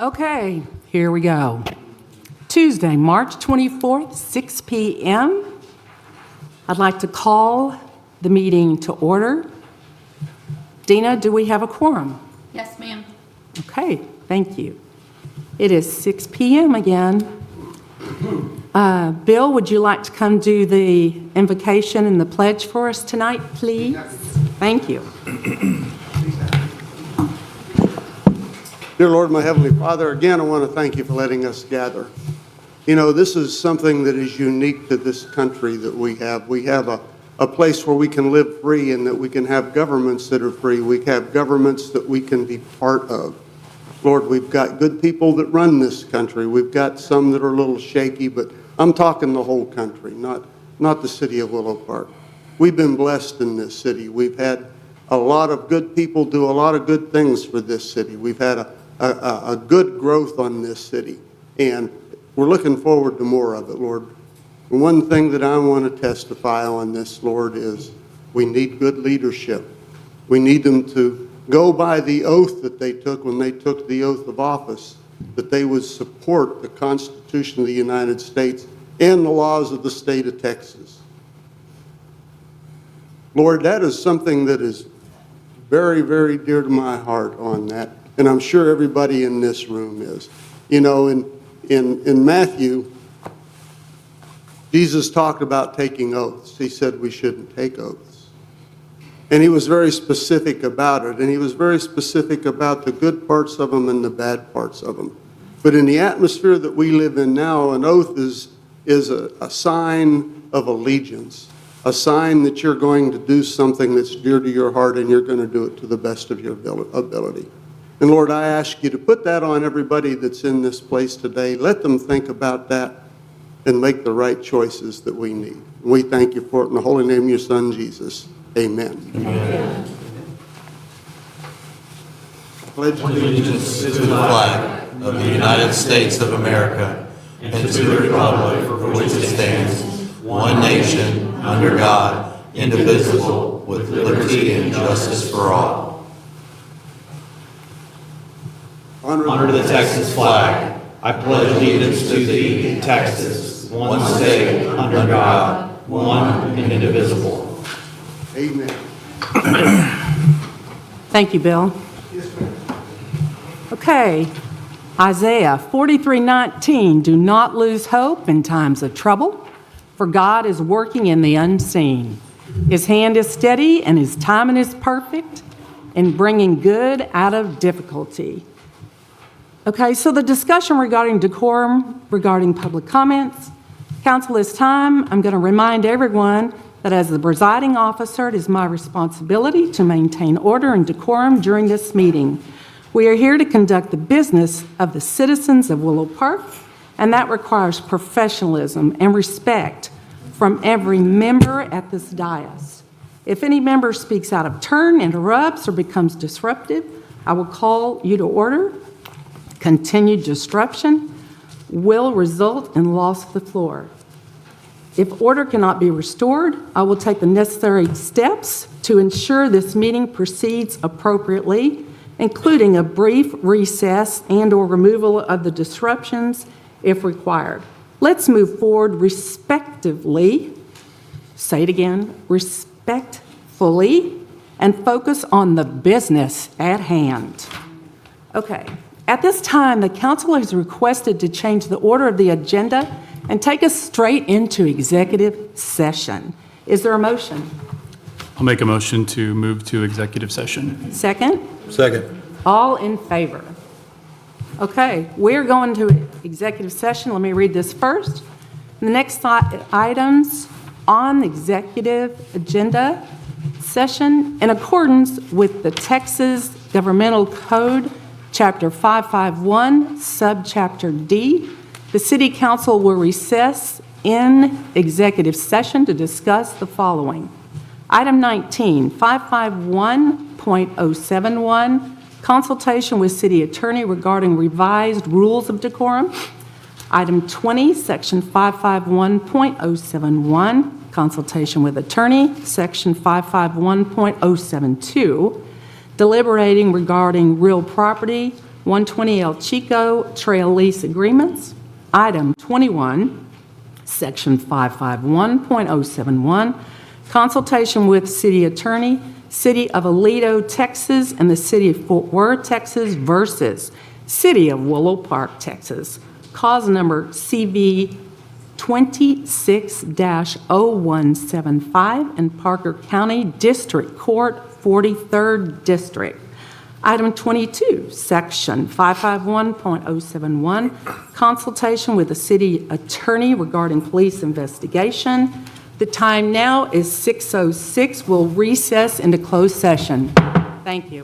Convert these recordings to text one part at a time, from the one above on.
Okay, here we go. Tuesday, March 24th, 6 p.m. I'd like to call the meeting to order. Dina, do we have a quorum? Yes, ma'am. Okay, thank you. It is 6 p.m. again. Bill, would you like to come do the invocation and the pledge for us tonight, please? Thank you. Dear Lord, my Heavenly Father, again, I want to thank you for letting us gather. You know, this is something that is unique to this country that we have. We have a place where we can live free and that we can have governments that are free. We have governments that we can be part of. Lord, we've got good people that run this country. We've got some that are a little shaky, but I'm talking the whole country, not the city of Willow Park. We've been blessed in this city. We've had a lot of good people do a lot of good things for this city. We've had a good growth on this city, and we're looking forward to more of it, Lord. One thing that I want to testify on this, Lord, is we need good leadership. We need them to go by the oath that they took when they took the oath of office, that they would support the Constitution of the United States and the laws of the state of Texas. Lord, that is something that is very, very dear to my heart on that, and I'm sure everybody in this room is. You know, in Matthew, Jesus talked about taking oaths. He said we shouldn't take oaths. And he was very specific about it, and he was very specific about the good parts of them and the bad parts of them. But in the atmosphere that we live in now, an oath is a sign of allegiance, a sign that you're going to do something that's dear to your heart and you're going to do it to the best of your ability. And Lord, I ask you to put that on everybody that's in this place today. Let them think about that and make the right choices that we need. We thank you for it in the holy name of your Son, Jesus. Amen. Amen. Pledge allegiance to the flag of the United States of America and to the republic for which it stands, one nation, under God, indivisible, with liberty and justice for all. Honor to the Texas flag. I pledge allegiance to thee, Texas, one state, under God, one and indivisible. Amen. Thank you, Bill. Okay, Isaiah 43:19, do not lose hope in times of trouble, for God is working in the unseen. His hand is steady and his timing is perfect in bringing good out of difficulty. Okay, so the discussion regarding decorum, regarding public comments. Council, this time, I'm going to remind everyone that as the presiding officer, it is my responsibility to maintain order and decorum during this meeting. We are here to conduct the business of the citizens of Willow Park, and that requires professionalism and respect from every member at this dais. If any member speaks out of turn, interrupts, or becomes disruptive, I will call you to order. Continued disruption will result in loss of the floor. If order cannot be restored, I will take the necessary steps to ensure this meeting proceeds appropriately, including a brief recess and/or removal of the disruptions if required. Let's move forward respectively, say it again, respectfully, and focus on the business at hand. Okay. At this time, the council has requested to change the order of the agenda and take us straight into executive session. Is there a motion? I'll make a motion to move to executive session. Second? Second. All in favor? Okay, we're going to executive session. Let me read this first. The next items on the executive agenda session, in accordance with the Texas Governmental Code, Chapter 551, Subchapter D, the City Council will recess in executive session to discuss the following. Item 19, 551.071, consultation with City Attorney regarding revised rules of decorum. Item 20, Section 551.071, consultation with Attorney. Section 551.072, deliberating regarding real property 120 El Chico Trail Lease Agreements. Item 21, Section 551.071, consultation with City Attorney, City of Aledo, Texas, and the City of Fort Worth, Texas versus City of Willow Park, Texas. Cause number CV 26-0175 in Parker County District Court, 43rd District. Item 22, Section 551.071, consultation with the city attorney regarding police investigation. The time now is 6:06. We'll recess into closed session. Thank you.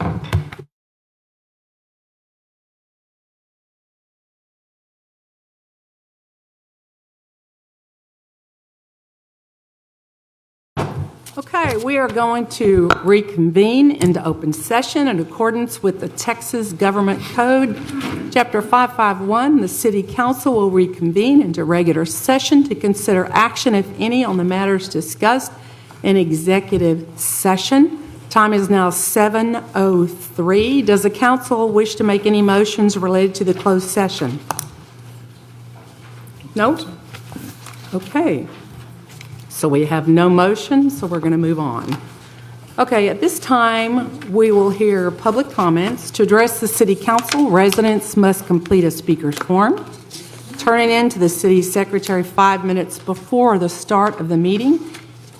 Okay, we are going to reconvene into open session in accordance with the Texas Government Code, Chapter 551. The City Council will reconvene into regular session to consider action, if any, on the matters discussed in executive session. Time is now 7:03. Does the council wish to make any motions related to the closed session? No? Okay. So we have no motion, so we're going to move on. Okay, at this time, we will hear public comments. To address the City Council, residents must complete a speaker's form, turn it in to the City Secretary 5 minutes before the start of the meeting.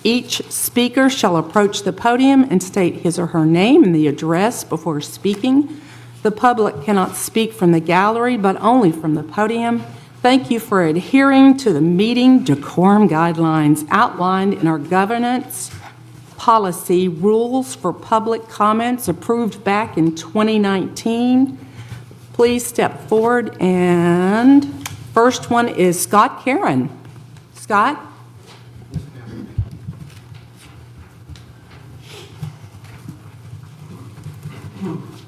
Each speaker shall approach the podium and state his or her name and the address before speaking. The public cannot speak from the gallery, but only from the podium. Thank you for adhering to the meeting decorum guidelines outlined in our governance policy rules for public comments approved back in 2019. Please step forward, and first one is Scott Karen. Scott?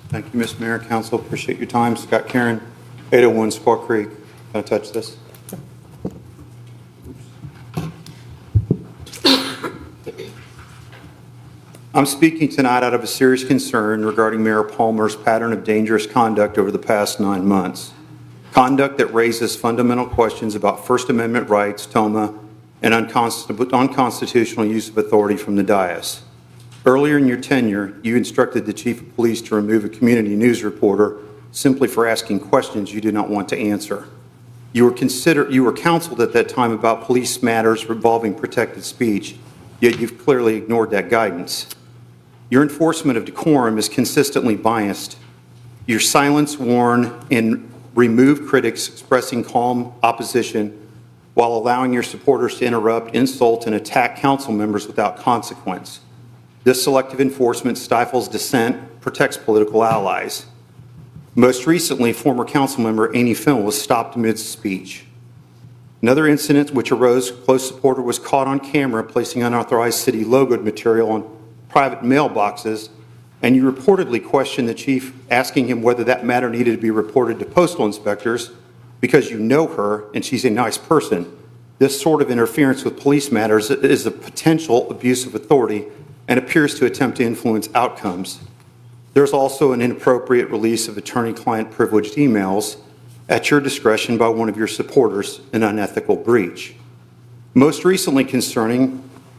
Thank you, Mr. Mayor, Council. Appreciate your time. Scott Karen, 801 Squaw Creek. Can I touch this? I'm speaking tonight out of a serious concern regarding Mayor Palmer's pattern of dangerous conduct over the past 9 months. Conduct that raises fundamental questions about First Amendment rights, TOMA, and unconstitutional use of authority from the dais. Earlier in your tenure, you instructed the Chief of Police to remove a community news reporter simply for asking questions you did not want to answer. You were counseled at that time about police matters involving protected speech, yet you've clearly ignored that guidance. Your enforcement of decorum is consistently biased. Your silence warn and remove critics expressing calm opposition while allowing your supporters to interrupt, insult, and attack council members without consequence. This selective enforcement stifles dissent, protects political allies. Most recently, former council member Amy Finn was stopped mid-speech. Another incident which arose, close supporter was caught on camera placing unauthorized city logoed material on private mailboxes, and you reportedly questioned the chief, asking him whether that matter needed to be reported to postal inspectors because you know her and she's a nice person. This sort of interference with police matters is a potential abuse of authority and appears to attempt to influence outcomes. There's also an inappropriate release of attorney-client privileged emails at your discretion by one of your supporters, an unethical breach. Most recently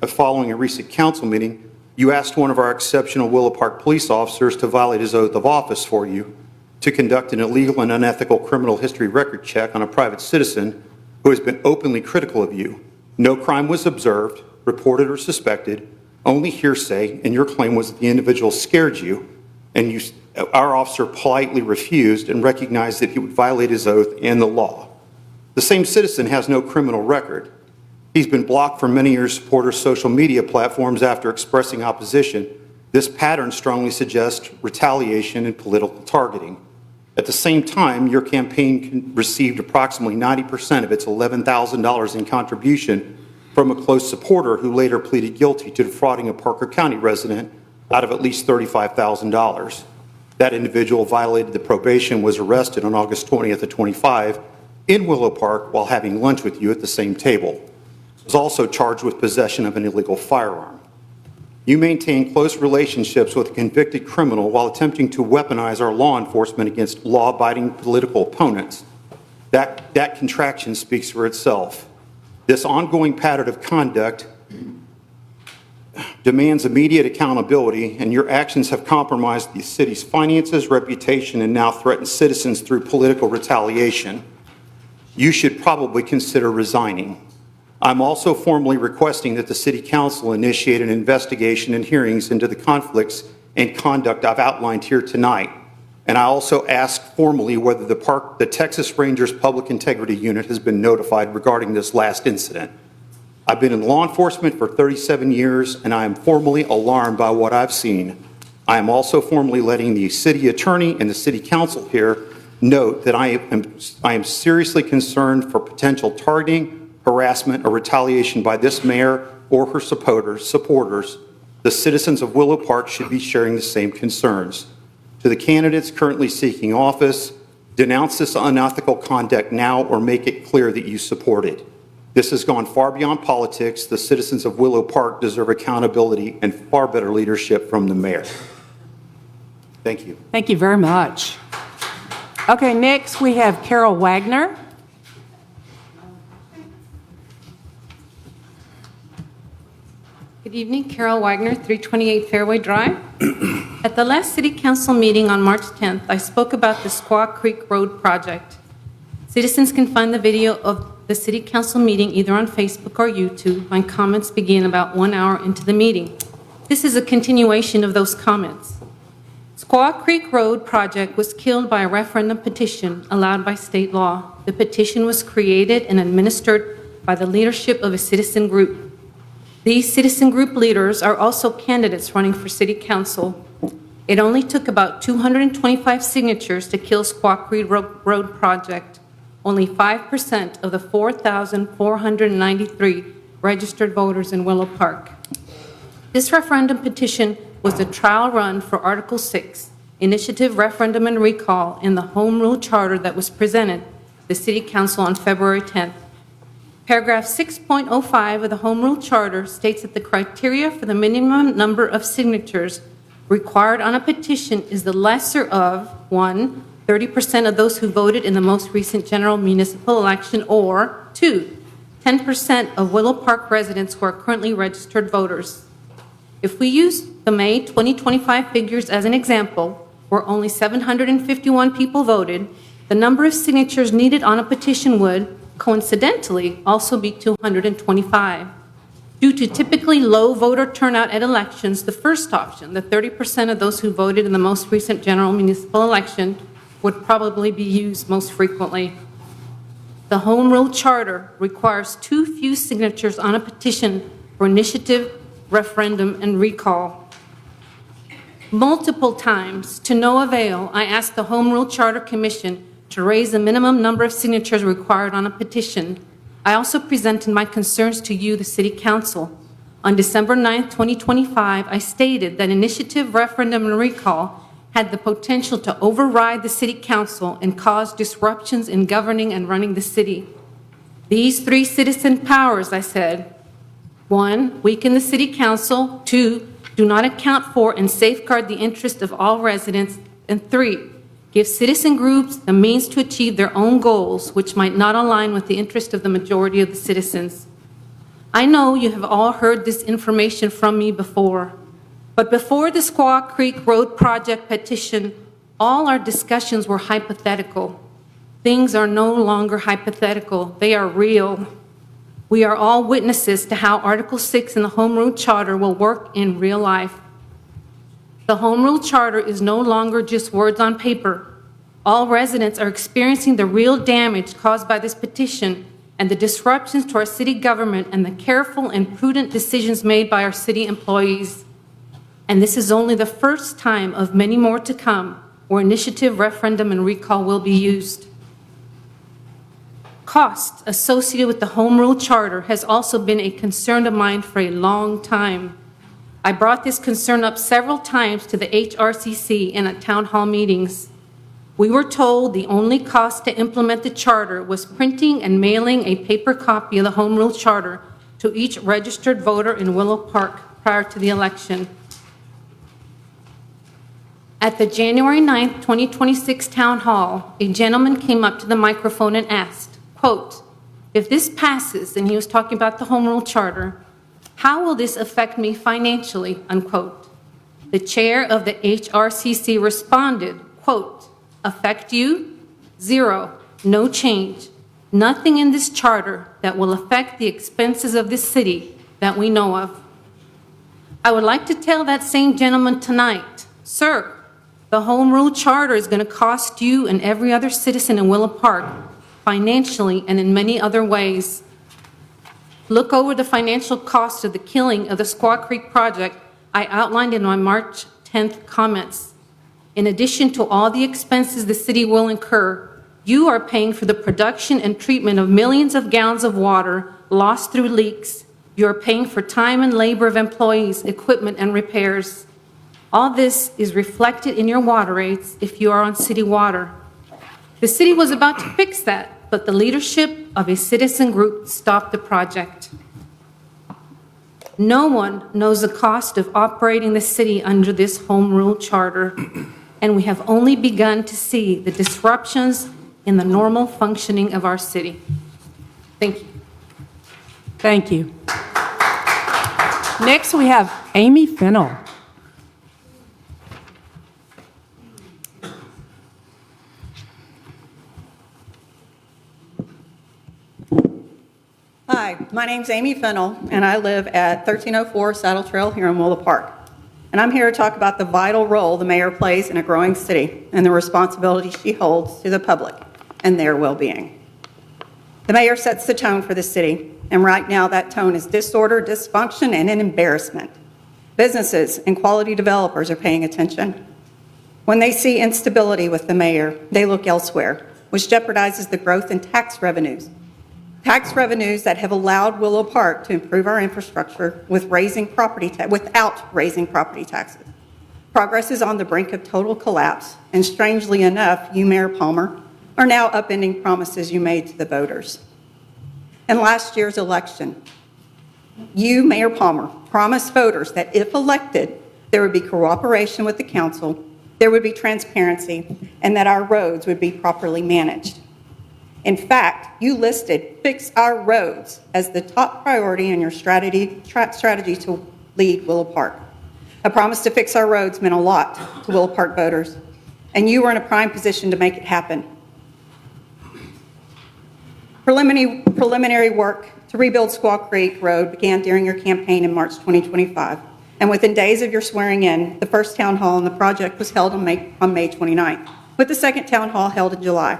following a recent council meeting, you asked one of our exceptional Willow Park police officers to violate his oath of office for you to conduct an illegal and unethical criminal history record check on a private citizen who has been openly critical of you. No crime was observed, reported, or suspected, only hearsay, and your claim was that the individual scared you, and our officer politely refused and recognized that he would violate his oath and the law. The same citizen has no criminal record. He's been blocked from many of your supporters' social media platforms after expressing opposition. This pattern strongly suggests retaliation and political targeting. At the same time, your campaign received approximately 90% of its $11,000 in contribution from a close supporter who later pleaded guilty to defrauding a Parker County resident out of at least $35,000. That individual violated the probation, was arrested on August 20th of 25 in Willow Park while having lunch with you at the same table. Was also charged with possession of an illegal firearm. You maintain close relationships with a convicted criminal while attempting to weaponize our law enforcement against law-abiding political opponents. That contraction speaks for itself. This ongoing pattern of conduct demands immediate accountability, and your actions have compromised the city's finances, reputation, and now threaten citizens through political retaliation. You should probably consider resigning. I'm also formally requesting that the City Council initiate an investigation and hearings into the conflicts and conduct I've outlined here tonight. And I also ask formally whether the Texas Rangers Public Integrity Unit has been notified regarding this last incident. I've been in law enforcement for 37 years, and I am formally alarmed by what I've seen. I am also formally letting the city attorney and the city council here note that I am seriously concerned for potential targeting, harassment, or retaliation by this mayor or her supporters. The citizens of Willow Park should be sharing the same concerns. To the candidates currently seeking office, denounce this unethical conduct now or make it clear that you support it. This has gone far beyond politics. The citizens of Willow Park deserve accountability and far better leadership from the mayor. Thank you. Thank you very much. Okay, next we have Carol Wagner. Good evening, Carol Wagner, 328 Fairway Drive. At the last City Council meeting on March 10th, I spoke about the Squaw Creek Road project. Citizens can find the video of the City Council meeting either on Facebook or YouTube. My comments begin about 1 hour into the meeting. This is a continuation of those comments. Squaw Creek Road project was killed by a referendum petition allowed by state law. The petition was created and administered by the leadership of a citizen group. These citizen group leaders are also candidates running for city council. It only took about 225 signatures to kill Squaw Creek Road project. Only 5% of the 4,493 registered voters in Willow Park. This referendum petition was a trial run for Article 6, Initiative, Referendum, and Recall in the Home Rule Charter that was presented to the City Council on February 10th. Paragraph 6.05 of the Home Rule Charter states that the criteria for the minimum number of signatures required on a petition is the lesser of 1, 30% of those who voted in the most recent general municipal election, or 2, 10% of Willow Park residents who are currently registered voters. If we use the May 2025 figures as an example, where only 751 people voted, the number of signatures needed on a petition would, coincidentally, also be 225. Due to typically low voter turnout at elections, the first option, the 30% of those who voted in the most recent general municipal election, would probably be used most frequently. The Home Rule Charter requires too few signatures on a petition for initiative, referendum, and recall. Multiple times, to no avail, I asked the Home Rule Charter Commission to raise the minimum number of signatures required on a petition. I also presented my concerns to you, the City Council. On December 9, 2025, I stated that initiative, referendum, and recall had the potential to override the City Council and cause disruptions in governing and running the city. These 3 citizen powers, I said: 1, weaken the City Council; 2, do not account for and safeguard the interest of all residents; and 3, give citizen groups the means to achieve their own goals, which might not align with the interest of the majority of the citizens. I know you have all heard this information from me before, but before the Squaw Creek Road project petition, all our discussions were hypothetical. Things are no longer hypothetical, they are real. We are all witnesses to how Article 6 in the Home Rule Charter will work in real life. The Home Rule Charter is no longer just words on paper. All residents are experiencing the real damage caused by this petition and the disruptions to our city government and the careful and prudent decisions made by our city employees. And this is only the first time of many more to come where initiative, referendum, and recall will be used. Costs associated with the Home Rule Charter has also been a concern of mine for a long time. I brought this concern up several times to the HRCC and at town hall meetings. We were told the only cost to implement the charter was printing and mailing a paper copy of the Home Rule Charter to each registered voter in Willow Park. prior to the election. At the January 9th, 2026 town hall, a gentleman came up to the microphone and asked, quote, "If this passes," and he was talking about the home rule charter, "how will this affect me financially?" Unquote. The chair of the HRCC responded, quote, "Affect you? Zero, no change. Nothing in this charter that will affect the expenses of this city that we know of." I would like to tell that same gentleman tonight, sir, the home rule charter is going to cost you and every other citizen in Willow Park financially and in many other ways. Look over the financial cost of the killing of the Squaw Creek project I outlined in my March 10th comments. In addition to all the expenses the city will incur, you are paying for the production and treatment of millions of gallons of water lost through leaks. You are paying for time and labor of employees, equipment, and repairs. All this is reflected in your water rates if you are on city water. The city was about to fix that, but the leadership of a citizen group stopped the project. No one knows the cost of operating the city under this home rule charter, and we have only begun to see the disruptions in the normal functioning of our city. Thank you. Thank you. Next, we have Amy Fennell. Hi, my name's Amy Fennell, and I live at 1304 Saddle Trail here in Willow Park. And I'm here to talk about the vital role the mayor plays in a growing city and the responsibility she holds to the public and their well-being. The mayor sets the tone for the city, and right now that tone is disorder, dysfunction, and an embarrassment. Businesses and quality developers are paying attention. When they see instability with the mayor, they look elsewhere, which jeopardizes the growth in tax revenues. Tax revenues that have allowed Willow Park to improve our infrastructure without raising property taxes. Progress is on the brink of total collapse, and strangely enough, you, Mayor Palmer, are now upending promises you made to the voters. In last year's election, you, Mayor Palmer, promised voters that if elected, there would be cooperation with the council, there would be transparency, and that our roads would be properly managed. In fact, you listed Fix Our Roads as the top priority in your strategy to lead Willow Park. A promise to fix our roads meant a lot to Willow Park voters, and you were in a prime position to make it happen. Preliminary work to rebuild Squaw Creek Road began during your campaign in March 2025, and within days of your swearing in, the first town hall on the project was held on May 29th, with the second town hall held in July.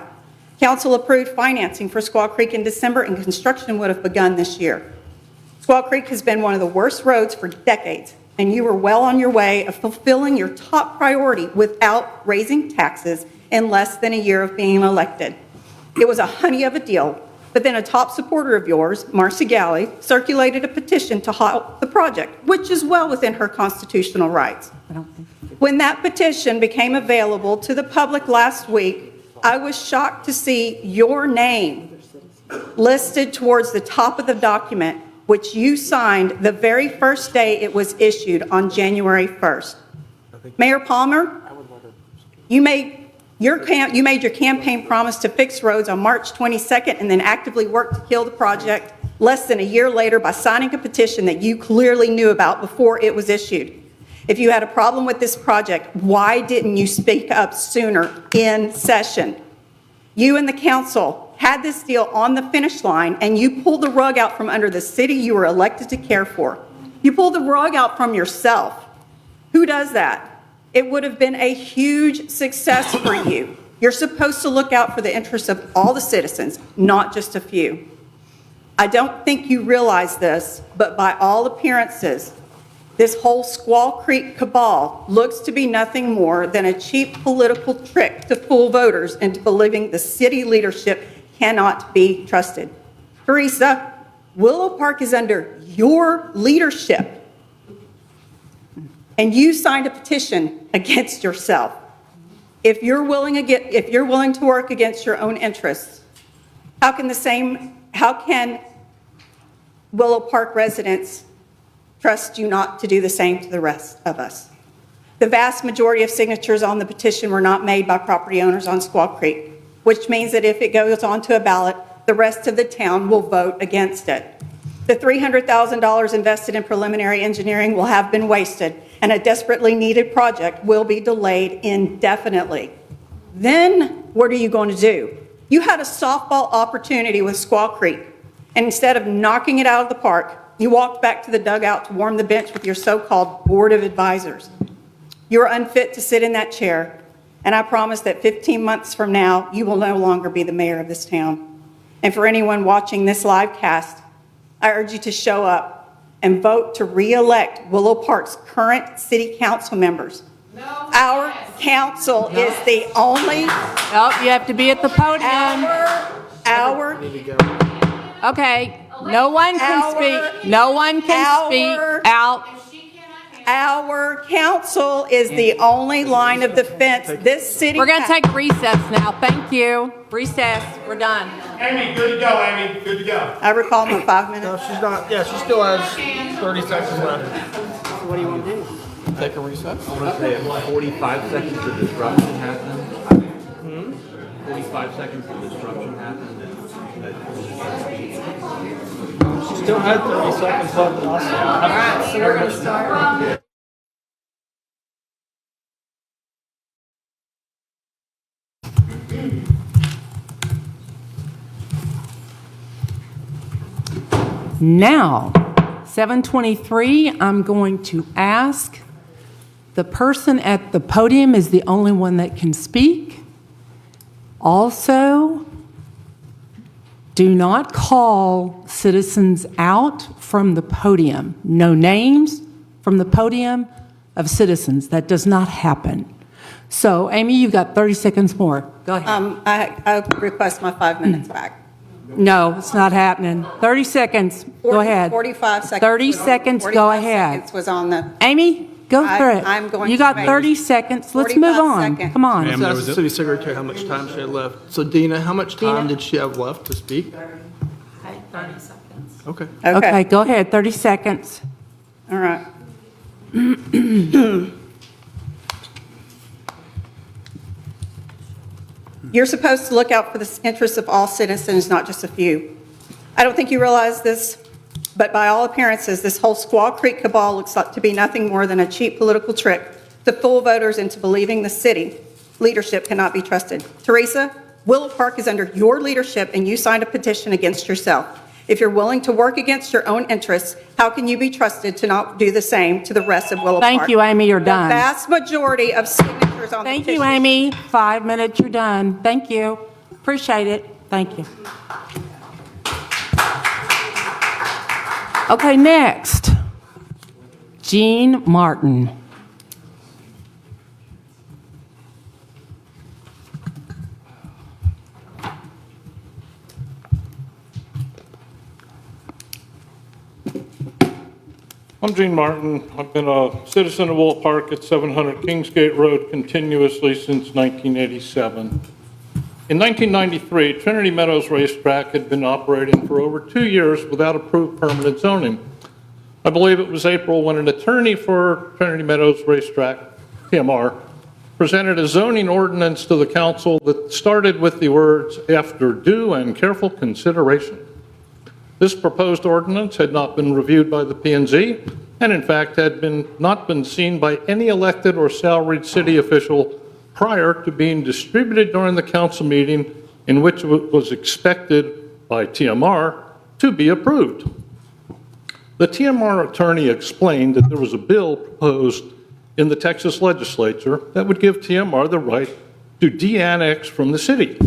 Council approved financing for Squaw Creek in December, and construction would have begun this year. Squaw Creek has been one of the worst roads for decades, and you were well on your way of fulfilling your top priority without raising taxes in less than a year of being elected. It was a honey of a deal, but then a top supporter of yours, Marcy Galley, circulated a petition to halt the project, which is well within her constitutional rights. When that petition became available to the public last week, I was shocked to see your name listed towards the top of the document, which you signed the very first day it was issued on January 1st. Mayor Palmer, you made your campaign promise to fix roads on March 22nd and then actively worked to kill the project less than a year later by signing a petition that you clearly knew about before it was issued. If you had a problem with this project, why didn't you speak up sooner in session? You and the council had this deal on the finish line, and you pulled the rug out from under the city you were elected to care for. You pulled the rug out from yourself. Who does that? It would have been a huge success for you. You're supposed to look out for the interests of all the citizens, not just a few. I don't think you realize this, but by all appearances, this whole Squaw Creek cabal looks to be nothing more than a cheap political trick to fool voters into believing the city leadership cannot be trusted. Teresa, Willow Park is under your leadership, and you signed a petition against yourself. If you're willing to work against your own interests, how can Willow Park residents trust you not to do the same to the rest of us. The vast majority of signatures on the petition were not made by property owners on Squaw Creek, which means that if it goes onto a ballot, the rest of the town will vote against it. The $300,000 invested in preliminary engineering will have been wasted, and a desperately needed project will be delayed indefinitely. Then what are you going to do? You had a softball opportunity with Squaw Creek, and instead of knocking it out of the park, you walked back to the dugout to warm the bench with your so-called board of advisors. You're unfit to sit in that chair, and I promise that 15 months from now, you will no longer be the mayor of this town. And for anyone watching this live cast, I urge you to show up and vote to re-elect Willow Park's current city council members. Our council is the only, Oh, you have to be at the podium. our Okay, no one can speak. No one can speak out. Our council is the only line of defense this city We're going to has. take recess now. Thank you. Recess. We're done. Amy, good to go, Amy, good to go. I recall my 5 No, minutes. she's not, yeah, she still has 30 seconds left. What do you want to do? Take a recess. I want to say 45 seconds of disruption happened. 45 seconds of disruption happened. She still had 30 seconds left last time. All right, so we're going to start. Now, 7:23, I'm going to ask, the person at the podium is the only one that can speak. Also, do not call citizens out from the podium. No names from the podium of citizens. That does not happen. So, Amy, you've got 30 seconds more. Go ahead. I request my 5 minutes back. No, it's not happening. 30 seconds. Go ahead. 45 seconds. 30 seconds. Go 45 ahead. seconds was on the, Amy, go for it. I'm going You to got wait. 30 seconds. Let's 45 move on. seconds. Come on. Ma'am, there Ask was the a- city secretary how much time she had left. So Dina, how much time did she have left to speak? 30 seconds. Okay. Okay, okay, go ahead. 30 seconds. all right. You're supposed to look out for the interests of all citizens, not just a few. I don't think you realize this, but by all appearances, this whole Squaw Creek cabal looks like to be nothing more than a cheap political trick to fool voters into believing the city leadership cannot be trusted. Teresa, Willow Park is under your leadership, and you signed a petition against yourself. If you're willing to work against your own interests, how can you be trusted to not do the same to the rest of Willow Park? Thank you, Amy. You're The done. vast majority of signatures on the Thank petition. you, Amy. 5 minutes. You're done. Thank you. Appreciate it. Thank you. Okay, next. Jean Martin. I'm Gene Martin. I've been a citizen of Willow Park at 700 Kingsgate Road continuously since 1987. In 1993, Trinity Meadows Racetrack had been operating for over 2 years without approved permanent zoning. I believe it was April when an attorney for Trinity Meadows Racetrack, TMR, presented a zoning ordinance to the council that started with the words, "after due and careful consideration." This proposed ordinance had not been reviewed by the P&Z, and in fact had not been seen by any elected or salaried city official prior to being distributed during the council meeting in which it was expected by TMR to be approved. The TMR attorney explained that there was a bill proposed in the Texas legislature that would give TMR the right to de-annex from the city.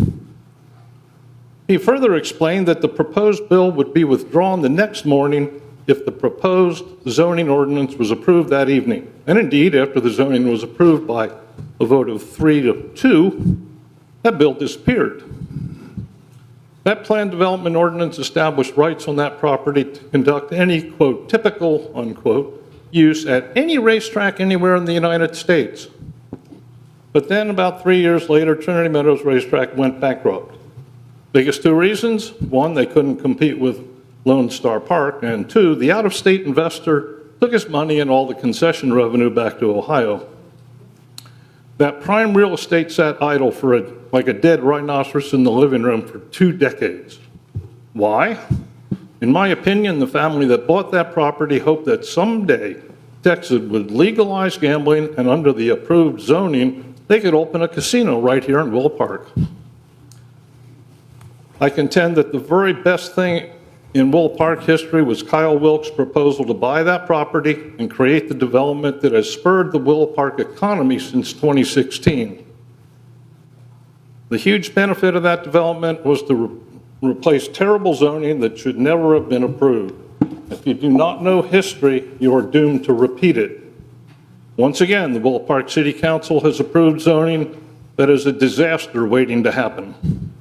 He further explained that the proposed bill would be withdrawn the next morning if the proposed zoning ordinance was approved that evening. And indeed, after the zoning was approved by a vote of 3-2, that bill disappeared. That planned development ordinance established rights on that property to conduct any, quote, typical, unquote, use at any racetrack anywhere in the United States. But then about 3 years later, Trinity Meadows Racetrack went bankrupt. Biggest two reasons: one, they couldn't compete with Lone Star Park, and two, the out-of-state investor took his money and all the concession revenue back to Ohio. That prime real estate sat idle for like a dead rhinoceros in the living room for 2 decades. Why? In my opinion, the family that bought that property hoped that someday Texas would legalize gambling, and under the approved zoning, they could open a casino right here in Willow Park. I contend that the very best thing in Willow Park history was Kyle Wilkes' proposal to buy that property and create the development that has spurred the Willow Park economy since 2016. The huge benefit of that development was to replace terrible zoning that should never have been approved. If you do not know history, you are doomed to repeat it. Once again, the Willow Park City Council has approved zoning that is a disaster waiting to happen.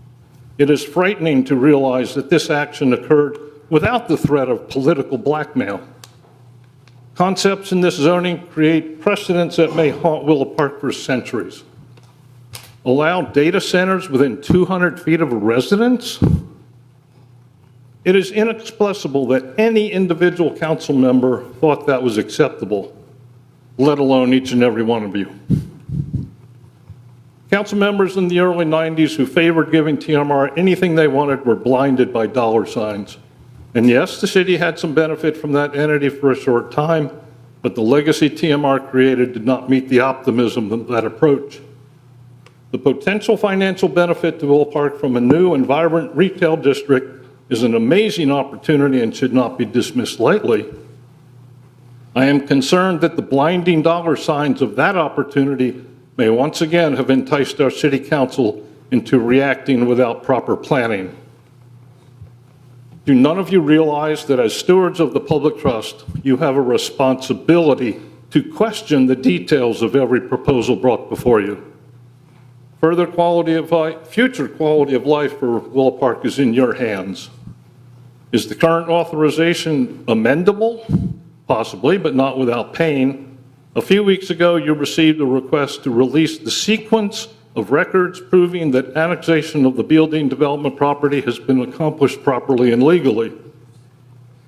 It is frightening to realize that this action occurred without the threat of political blackmail. Concepts in this zoning create precedents that may haunt Willow Park for centuries. Allow data centers within 200 feet of a residence? It is inexplicable that any individual council member thought that was acceptable, let alone each and every one of you. Council members in the early 90s who favored giving TMR anything they wanted were blinded by dollar signs. And yes, the city had some benefit from that entity for a short time, but the legacy TMR created did not meet the optimism of that approach. The potential financial benefit to Willow Park from a new and vibrant retail district is an amazing opportunity and should not be dismissed lightly. I am concerned that the blinding dollar signs of that opportunity may once again have enticed our city council into reacting without proper planning. Do none of you realize that as stewards of the public trust, you have a responsibility to question the details of every proposal brought before you? Future quality of life for Willow Park is in your hands. Is the current authorization amendable? Possibly, but not without pain. A few weeks ago, you received a request to release the sequence of records proving that annexation of the building development property has been accomplished properly and legally.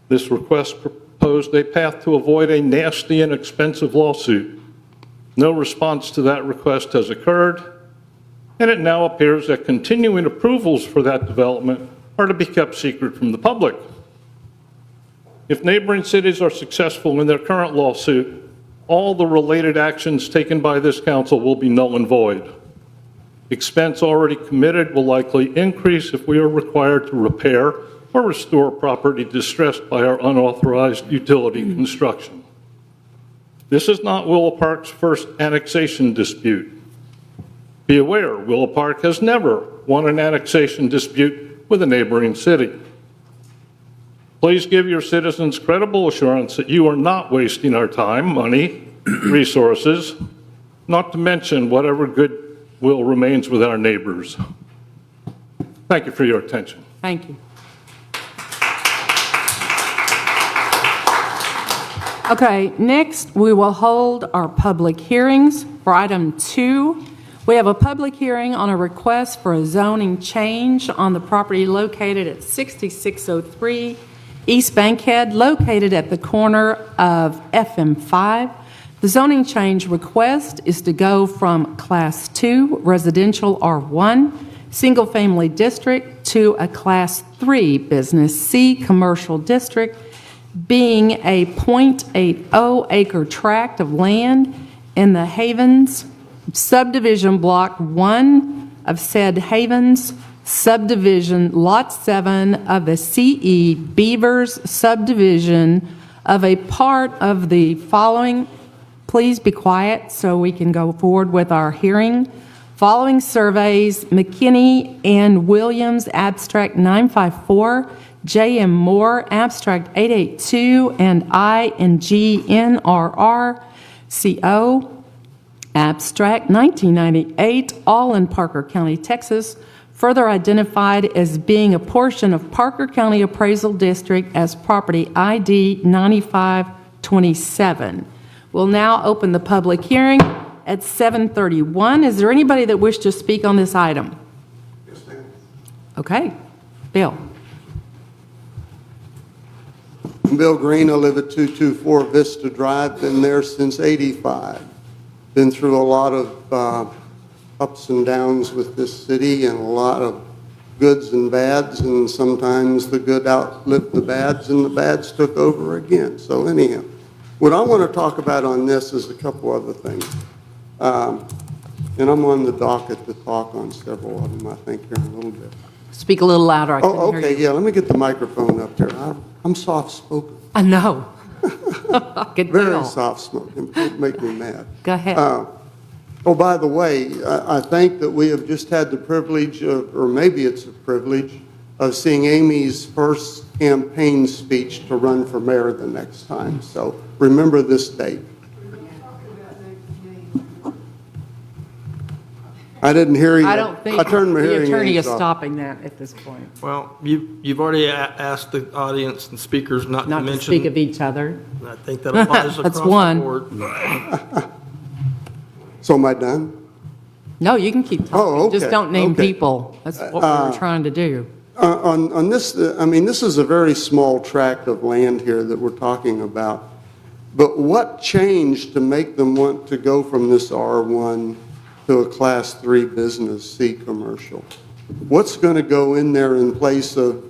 This request proposed a path to avoid a nasty and expensive lawsuit. No response to that request has occurred, and it now appears that continuing approvals for that development are to be kept secret from the public. If neighboring cities are successful in their current lawsuit, all the related actions taken by this council will be null and void. Expense already committed will likely increase if we are required to repair or restore property distressed by our unauthorized utility construction. This is not Willow Park's first annexation dispute. Be aware, Willow Park has never won an annexation dispute with a neighboring city. Please give your citizens credible assurance that you are not wasting our time, money, resources, not to mention whatever goodwill remains with our neighbors. Thank you for your attention. Thank you. Okay, next we will hold our public hearings. For item 2, we have a public hearing on a request for a zoning change on the property located at 6603 East Bankhead, located at the corner of FM5. The zoning change request is to go from Class 2 Residential R1 Single Family District to a Class 3 Business C Commercial District, being a .80 acre tract of land in the Havens Subdivision Block 1 of said Havens Subdivision, Lot 7 of the CE Beavers Subdivision of a part of the following. Please be quiet so we can go forward with our hearing. Following surveys: McKinney and Williams, Abstract 954, J.M. Moore, Abstract 882, and I&G NRR, CO, Abstract 1998, all in Parker County, Texas, further identified as being a portion of Parker County Appraisal District as property ID 9527. We'll now open the public hearing at 7:31. Is there anybody that wishes to speak on this item? Yes, ma'am. Okay. Bill. Bill Green, I live at 224 Vista Drive, been there since '85. Been through a lot of ups and downs with this city and a lot of goods and bads, and sometimes the good outlived the bads and the bads took over again. So anyhow, what I want to talk about on this is a couple other things. And I'm on the docket to talk on several of them, I think, here in a little bit. Speak a little louder. I couldn't Oh, hear okay, you. yeah, let me get the microphone up here. I'm soft-spoken, I know. Good very deal. soft-spoken. It make me mad. Go ahead. Oh, by the way, I think that we have just had the privilege of, or maybe it's a privilege, of seeing Amy's first campaign speech to run for mayor the next time. So remember this date. I didn't hear you. I don't think I turned my the hearing attorney aids is off. stopping that at this point. Well, you've already asked the audience and speakers not to Not to mention. speak of each other. I think that applies That's across one. the board. So am I done? No, you can keep talking. Oh, Just okay, don't name okay. people. That's what we were trying to do. On this, I mean, this is a very small tract of land here that we're talking about. But what changed to make them want to go from this R1 to a Class 3 Business C commercial? What's going to go in there in place of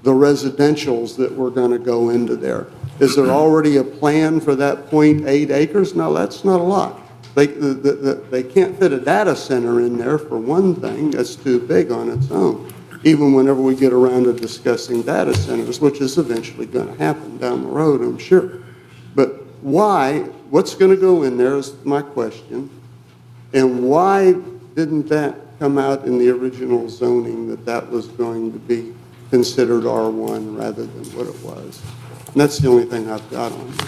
the residentials that were going to go into there? Is there already a plan for that 0.8 acres? No, that's not a lot. They can't fit a data center in there, for one thing. That's too big on its own, even whenever we get around to discussing data centers, which is eventually going to happen down the road, I'm sure. But why, what's going to go in there is my question. And why didn't that come out in the original zoning that that was going to be considered R1 rather than what it was? And that's the only thing I've got on it.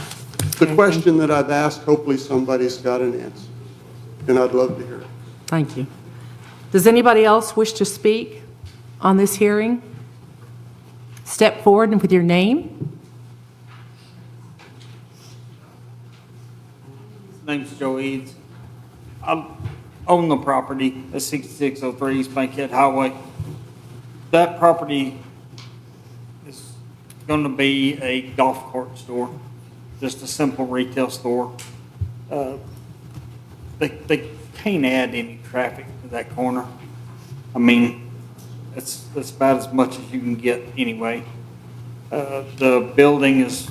The question that I've asked, hopefully somebody's got an answer, and I'd love to hear it. Thank you. Does anybody else wish to speak on this hearing? Step forward and with your name. Name's Joe Eads. I own the property at 6603 East Bankhead Highway. That property is going to be a golf cart store, just a simple retail store. They can't add any traffic to that corner. I mean, it's about as much as you can get anyway. The building is,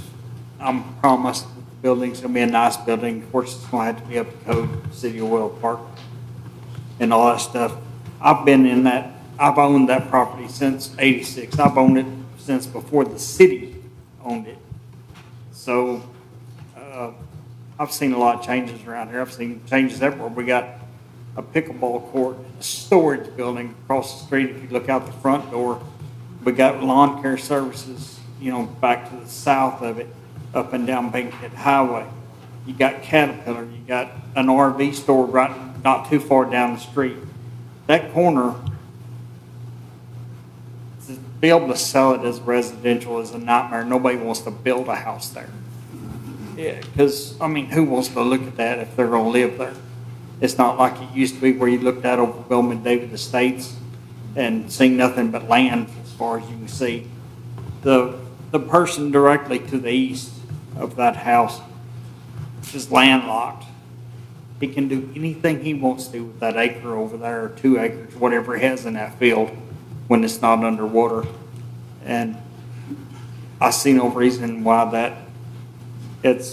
I'm promised that the building's going to be a nice building. Of course, it's going to have to be up to code, City of Willow Park, and all that stuff. I've owned that property since '86. I've owned it since before the city owned it. So I've seen a lot of changes around here. I've seen changes everywhere. We got a pickleball court, a storage building across the street. If you look out the front door, we got lawn care services, back to the south of it, up and down Bankhead Highway. You got Caterpillar. You got an RV store right not too far down the street. That corner, to be able to sell it as residential is a nightmare. Nobody wants to build a house there. Yeah, because, who wants to look at that if they're going to live there? It's not like it used to be where you looked out over Bellman David Estates and seen nothing but land as far as you can see. The person directly to the east of that house is landlocked. He can do anything he wants to with that acre over there, or 2 acres, whatever he has in that field, when it's not underwater. And I see no reason why that. It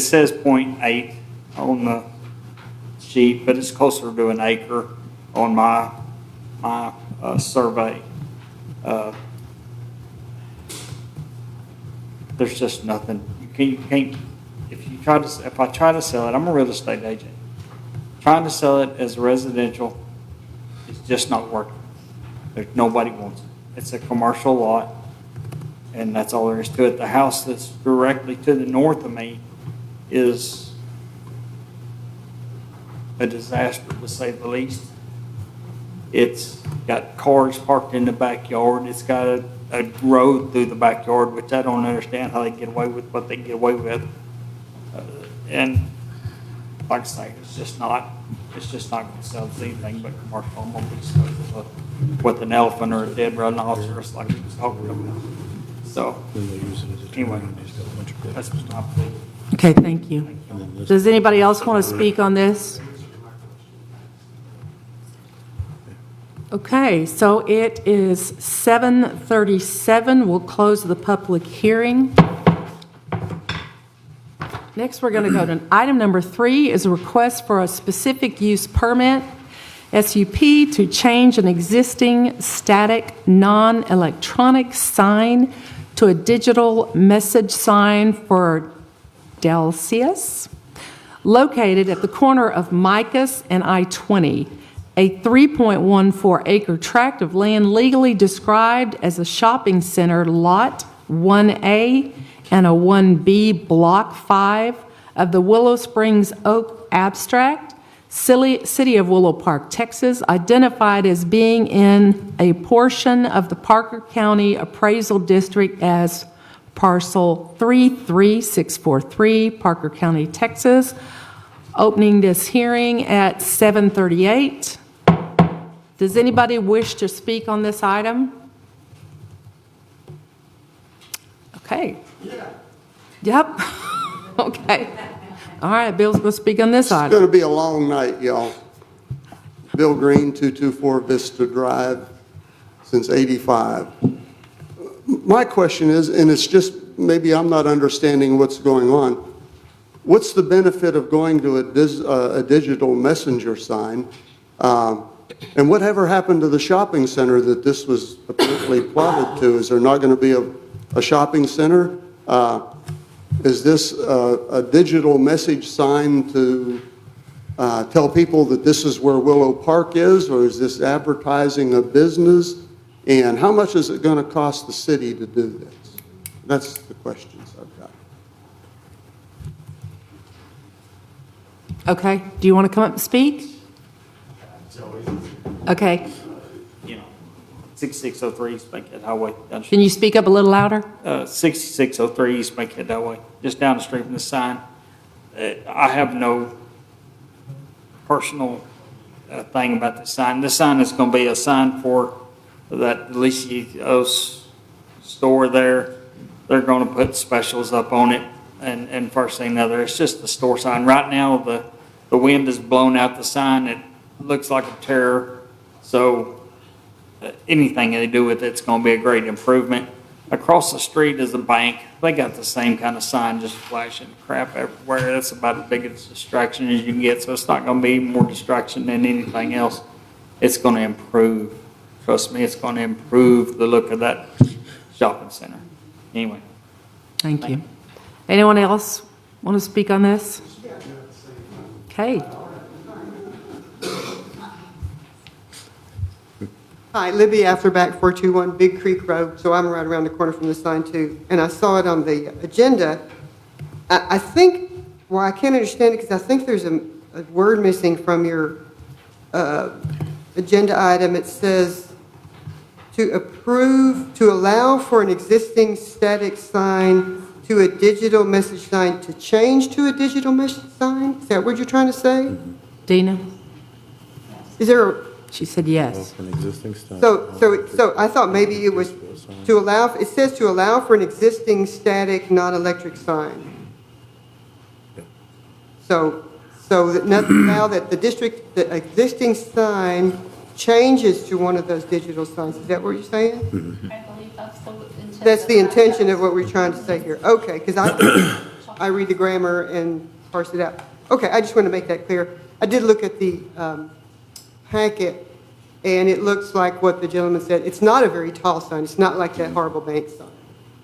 says 0.8 on the sheet, but it's closer to an acre on my survey. There's just nothing. You can't. If I try to sell it, I'm a real estate agent. Trying to sell it as residential is just not working. Nobody wants it. It's a commercial lot, and that's all there is to it. The house that's directly to the north of me is a disaster, to say the least. It's got cars parked in the backyard. It's got a road through the backyard, which I don't understand how they get away with what they get away with. And like I say, it's just not going to sell anything but commercial. I'm going to be stuck with an elephant or a dead run officer, like we was talking about. So, anyway, that's my plea. Okay, thank you. Does anybody else want to speak on this? Okay, so it is 7:37. We'll close the public hearing. Next, we're going to go to item number 3 is a request for a specific use permit, SUP, to change an existing static non-electronic sign to a digital message sign for Delcius, located at the corner of Micus and I-20, a 3.14 acre tract of land legally described as a shopping center lot 1A and a 1B Block 5 of the Willow Springs Oak Abstract, City of Willow Park, Texas, identified as being in a portion of the Parker County Appraisal District as Parcel 33643, Parker County, Texas. Opening this hearing at 7:38. Does anybody wish to speak on this item? Okay. Yep. Okay. All right, Bill's going to speak on this It's going item. to be a long night, y'all. Bill Green, 224 Vista Drive, since '85. My question is, and it's just, maybe I'm not understanding what's going on, what's the benefit of going to a digital messenger sign? And whatever happened to the shopping center that this was apparently plotted to? Is there not going to be a shopping center? Is this a digital message sign to tell people that this is where Willow Park is, or is this advertising a business? And how much is it going to cost the city to do this? That's the questions I've got. Okay, do you want to come up and speak? Okay, 6603 East Bankhead Highway. can you speak up a little louder? 6603 East Bankhead Highway, just down the street from the sign. I have no personal thing about the sign. This sign is going to be a sign for that Delicios store there. They're going to put specials up on it, and first thing another, it's just a store sign. Right now, the wind has blown out the sign. It looks like a terror. So anything they do with it's going to be a great improvement. Across the street is a bank. They got the same kind of sign, just flashing crap everywhere. That's about as big a distraction as you can get. So it's not going to be more distraction than anything else. It's going to improve. Trust me, it's going to improve the look of that shopping center. Anyway. Thank you. Anyone else want to speak on this? Okay. Hi, Libby Afterback, 421 Big Creek Road, so I'm right around the corner from the sign too. And I saw it on the agenda. I think, well, I can't understand it because I think there's a word missing from your agenda item. It says to approve, to allow for an existing static sign to a digital message sign to change to a digital message sign? Is that what you're trying to say? Dina? Is there a... She said yes. So I thought maybe it was to allow, it says to allow for an existing static, non-electric sign. So that now that the existing sign changes to one of those digital signs, is that what you're saying? I believe that's the intention. That's the intention of what we're trying to say here. Okay, because I read the grammar and parse it out. Okay, I just want to make that clear. I did look at the packet, and it looks like what the gentleman said. It's not a very tall sign. It's not like that Horrible Bank sign.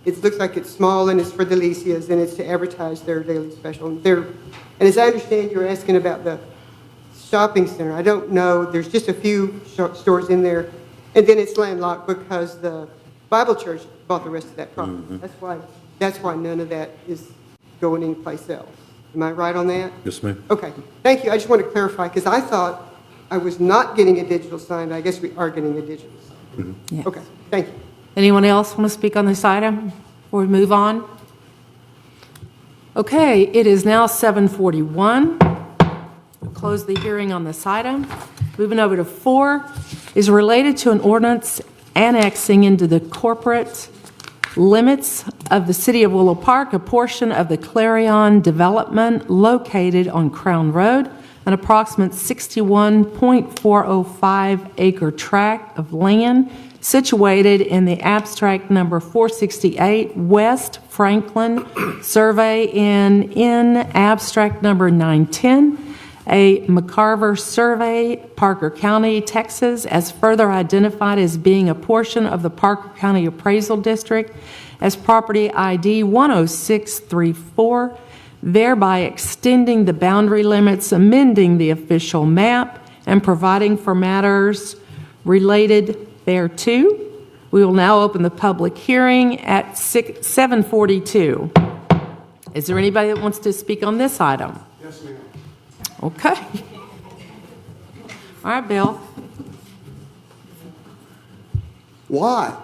It looks like it's small, and it's for the Delicias, and it's to advertise their daily special. And as I understand, you're asking about the shopping center. I don't know. There's just a few stores in there, and then it's landlocked because the Bible Church bought the rest of that property. Mm-hmm. That's why none of that is going anyplace else. Am I right on that? Yes, ma'am. Okay. Thank you. I just want to clarify, because I thought I was not getting a digital sign. I guess we are getting a digital sign. Yes. Okay, thank you. Anyone else want to speak on this item before we move on? Okay, it is now 7:41. We'll close the hearing on this item. Moving over to 4 is related to an ordinance annexing into the corporate limits of the city of Willow Park, a portion of the Clarion development located on Crown Road, an approximate 61.405 acre tract of land situated in the abstract number 468 West Franklin Survey and in abstract number 910, a McCarver Survey, Parker County, Texas, as further identified as being a portion of the Parker County Appraisal District as property ID 10634, thereby extending the boundary limits, amending the official map, and providing for matters related thereto. We will now open the public hearing at 7:42. Is there anybody that wants to speak on this item? Yes, ma'am. Okay. All right, Bill. Why?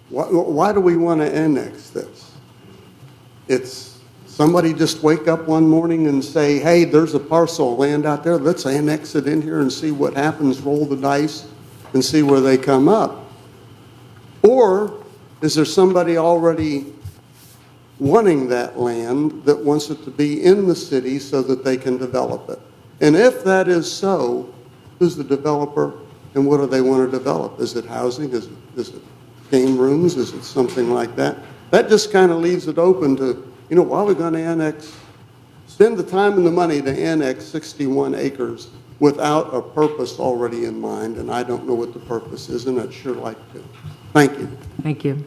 Why do we want to annex this? It's somebody just wake up one morning and say, hey, there's a parcel of land out there, let's annex it in here and see what happens, roll the dice and see where they come up. Or is there somebody already wanting that land that wants it to be in the city so that they can develop it? And if that is so, who's the developer and what do they want to develop? Is it housing? Is it game rooms? Is it something like that? That just kind of leaves it open to, why are we going to spend the time and the money to annex 61 acres without a purpose already in mind? And I don't know what the purpose is, and I'd sure like to. Thank you. Thank you.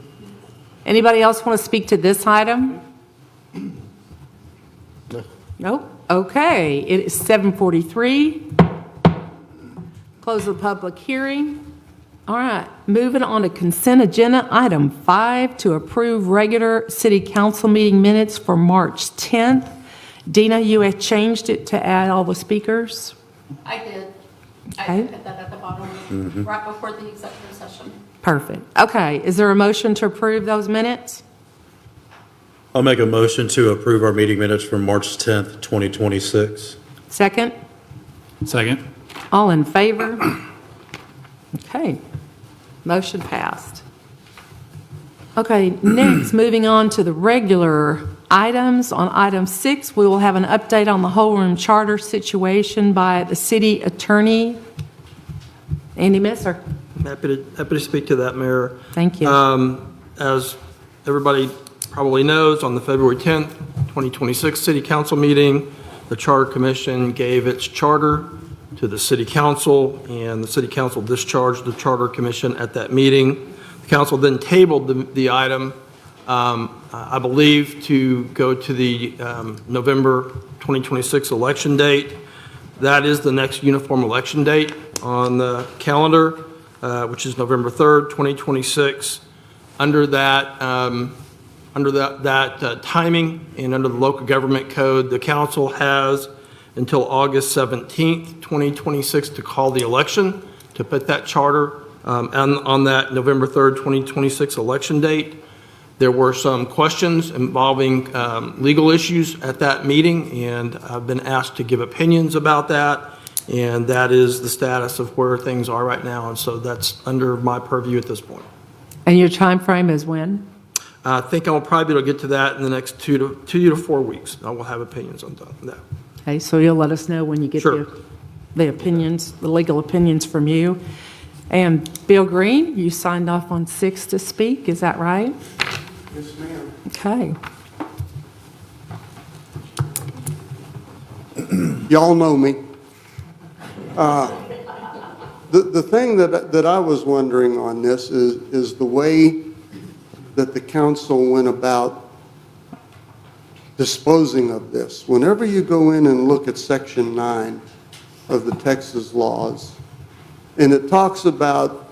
Anybody else want to speak to this item? No? Okay, it is 7:43. Close the public hearing. All right, moving on to consent agenda, item 5, to approve regular city council meeting minutes for March 10th. Dina, you had changed it to add all the speakers? I did. Okay. I put that at the bottom, right before the executive session. Perfect. Okay, is there a motion to approve those minutes? I'll make a motion to approve our meeting minutes from March 10th, 2026. Second? Second. All in favor? Okay, motion passed. Okay, next, moving on to the regular items. On item 6, we will have an update on the whole room charter situation by the city attorney. Andy Messer. Happy to speak to that, Mayor. Thank you. As everybody probably knows, on the February 10th, 2026 City Council meeting, the Charter Commission gave its charter to the City Council, and the City Council discharged the Charter Commission at that meeting. The Council then tabled the item, I believe, to go to the November 2026 election date. That is the next uniform election date on the calendar, which is November 3rd, 2026. Under that timing and under the local government code, the council has until August 17th, 2026 to call the election, to put that charter on that November 3rd, 2026 election date. There were some questions involving legal issues at that meeting, and I've been asked to give opinions about that, and that is the status of where things are right now, and so that's under my purview at this point. And your time frame is when? I think I will probably be able to get to that in the next 2 to 4 weeks. I will have opinions on that. Okay, so you'll let us know when you get Sure. the opinions, the legal opinions from you. And Bill Green, you signed off on 6 to speak, is that right? Yes, ma'am. Okay. Y'all know me. The thing that I was wondering on this is the way that the council went about disposing of this. Whenever you go in and look at Section 9 of the Texas laws, and it talks about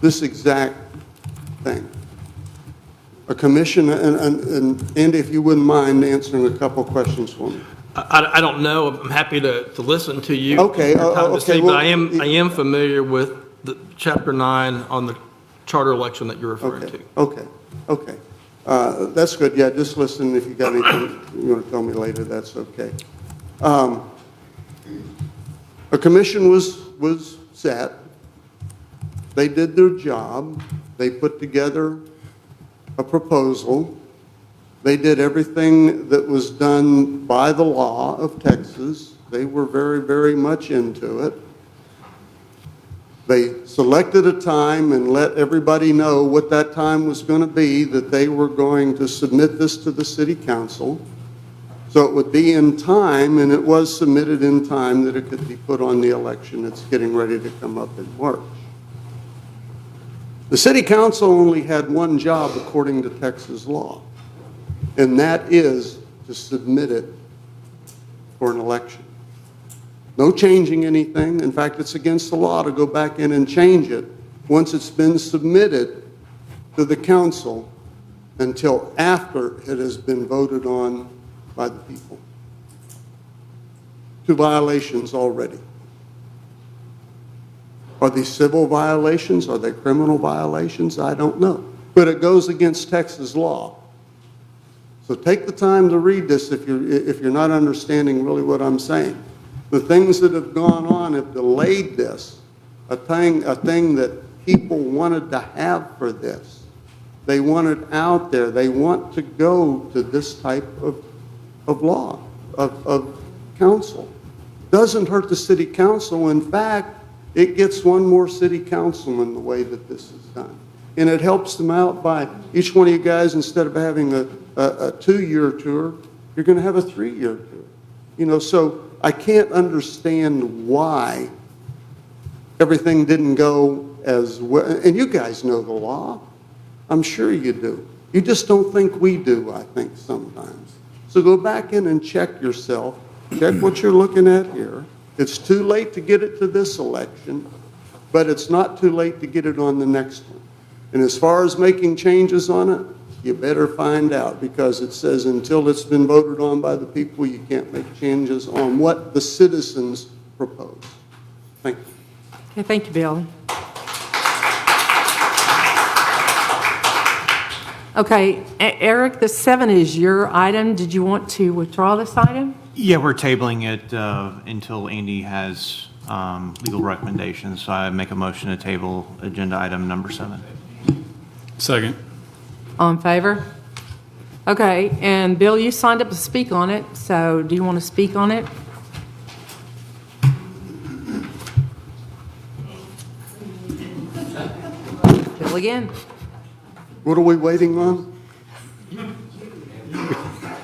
this exact thing. A commission, and Andy, if you wouldn't mind answering a couple questions for me. I don't know. I'm happy to listen to you. Okay, Your time to okay, speak, well, but I am familiar with the Chapter 9 on the charter election that you're referring to. Okay. That's good. Yeah, just listen. If you got anything you want to tell me later, that's okay. A commission was set, They did their job. They put together a proposal. They did everything that was done by the law of Texas. They were very, very much into it. They selected a time and let everybody know what that time was going to be, that they were going to submit this to the city council. So it would be in time, and it was submitted in time that it could be put on the election. It's getting ready to come up in March. The city council only had one job according to Texas law, and that is to submit it for an election. No changing anything. In fact, it's against the law to go back in and change it once it's been submitted to the council until after it has been voted on by the people. 2 violations already. Are these civil violations? Are they criminal violations? I don't know. But it goes against Texas law. So take the time to read this if you're not understanding really what I'm saying. The things that have gone on have delayed this, a thing that people wanted to have for this. They want it out there. They want to go to this type of law, of council. Doesn't hurt the city council. In fact, it gets one more city councilman the way that this is done. And it helps them out by each one of you guys, instead of having a 2-year tour, you're going to have a 3-year tour. You know, so I can't understand why everything didn't go as well. And you guys know the law. I'm sure you do. You just don't think we do, I think, sometimes. So go back in and check yourself. Check what you're looking at here. It's too late to get it to this election, but it's not too late to get it on the next one. And as far as making changes on it, you better find out, because it says until it's been voted on by the people, you can't make changes on what the citizens propose. Thank you. Okay, thank you, Bill. Okay, Eric, the 7 is your item. Did you want to withdraw this item? Yeah, we're tabling it until Andy has legal recommendations. So I make a motion to table agenda item number 7. Second. All in favor? Okay, and Bill, you signed up to speak on it, so do you want to speak on it? Bill again. What are we waiting on?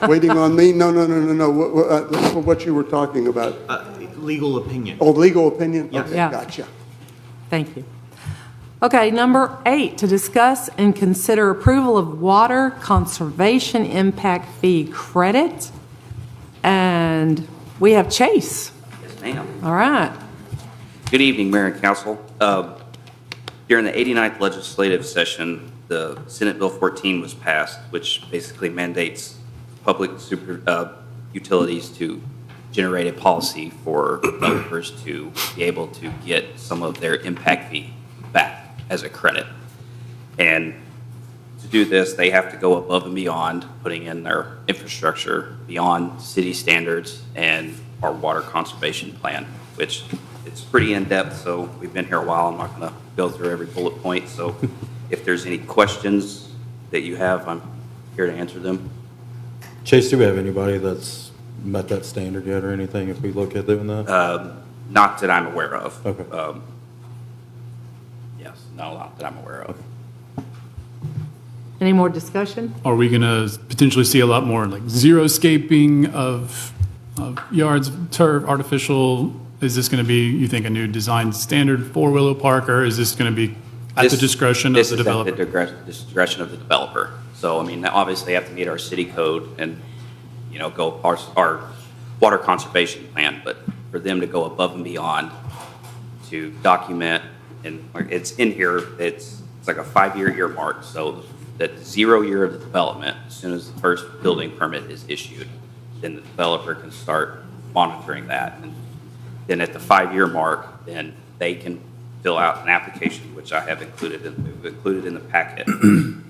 Waiting on me? No. For what you were talking about. Legal opinion. Oh, legal opinion? Yes. Okay, Yeah. gotcha. Thank you. Okay, number 8, to discuss and consider approval of water conservation impact fee credit. And we have Chase. Yes, ma'am. All right. Good evening, Mayor and Council. During the 89th legislative session, the Senate Bill 14 was passed, which basically mandates public utilities to generate a policy for developers to be able to get some of their impact fee back as a credit. And to do this, they have to go above and beyond putting in their infrastructure beyond city standards and our water conservation plan, which it's pretty in-depth, so we've been here a while. I'm not going to go through every bullet point. So if there's any questions that you have, I'm here to answer them. Chase, do we have anybody that's met that standard yet or anything if we look at doing that? Not that I'm aware of. Okay. Yes, no, not that I'm aware of. Any more discussion? Are we going to potentially see a lot more like zero-scaping of yards, turf, artificial? Is this going to be, you think, a new design standard for Willow Park, or is this going to be at the discretion of the developer? This is at the discretion of the developer. So, I mean, obviously, they have to meet our city code and, you know, go our water conservation plan, but for them to go above and beyond to document, and it's in here, it's like a 5-year earmark, so that 0 year of the development, as soon as the first building permit is issued, then the developer can start monitoring that. And then at the 5-year mark, then they can fill out an application, which I have included in the packet,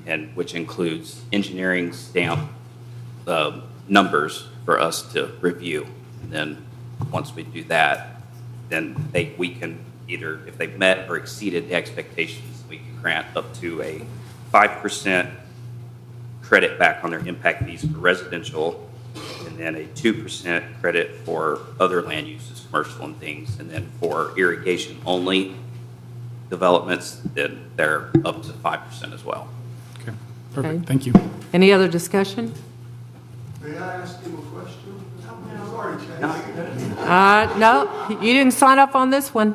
and which includes engineering stamp numbers for us to review. And then once we do that, then we can either, if they've met or exceeded the expectations, we can grant up to a 5% credit back on their impact fees for residential, and then a 2% credit for other land uses, commercial and things, and then for irrigation only developments, then they're up to 5% as well. Okay, perfect, Okay. thank you. Any other discussion? May I ask him a question? Sorry, No, you didn't sign up on this one.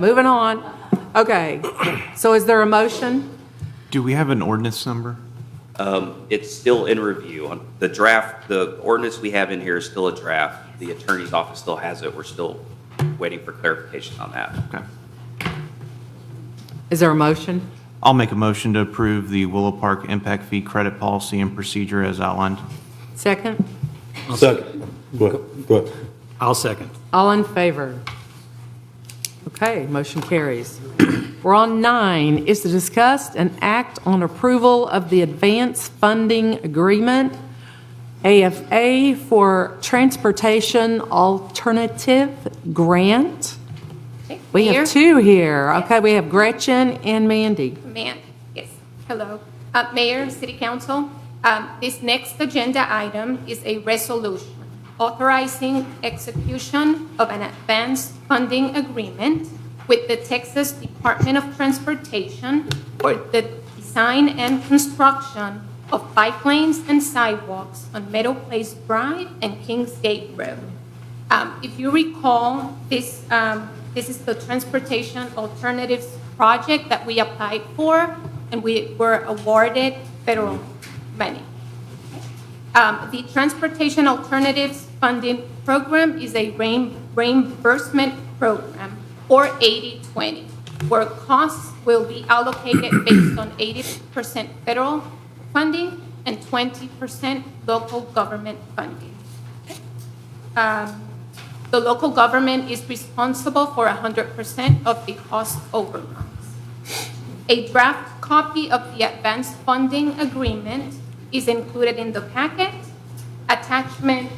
Moving on. Okay, so is there a motion? Do we have an ordinance number? It's still in review. On the draft, the ordinance we have in here is still a draft. The attorney's office still has it. We're still waiting for clarification on that. Okay. Is there a motion? I'll make a motion to approve the Willow Park impact fee credit policy and procedure as outlined. Second? Second. Go ahead. I'll second. All in favor? Okay, motion carries. We're on 9, is to discuss and act on approval of the Advanced Funding Agreement, AFA, for Transportation Alternative Grant. We have two here. Okay, we have Gretchen and Mandy. Yes, hello. Mayor, City Council, this next agenda item is a resolution authorizing execution of an advanced funding agreement with the Texas Department of Transportation for the design and construction of bike lanes and sidewalks on Meadow Place Drive and Kingsgate Road. If you recall, this is the Transportation Alternatives Project that we applied for, and we were awarded federal money. The Transportation Alternatives Funding Program is a reimbursement program, or 80/20, where costs will be allocated based on 80% federal funding and 20% local government funding. The local government is responsible for 100% of the cost overruns. A draft copy of the advanced funding agreement is included in the packet. Attachment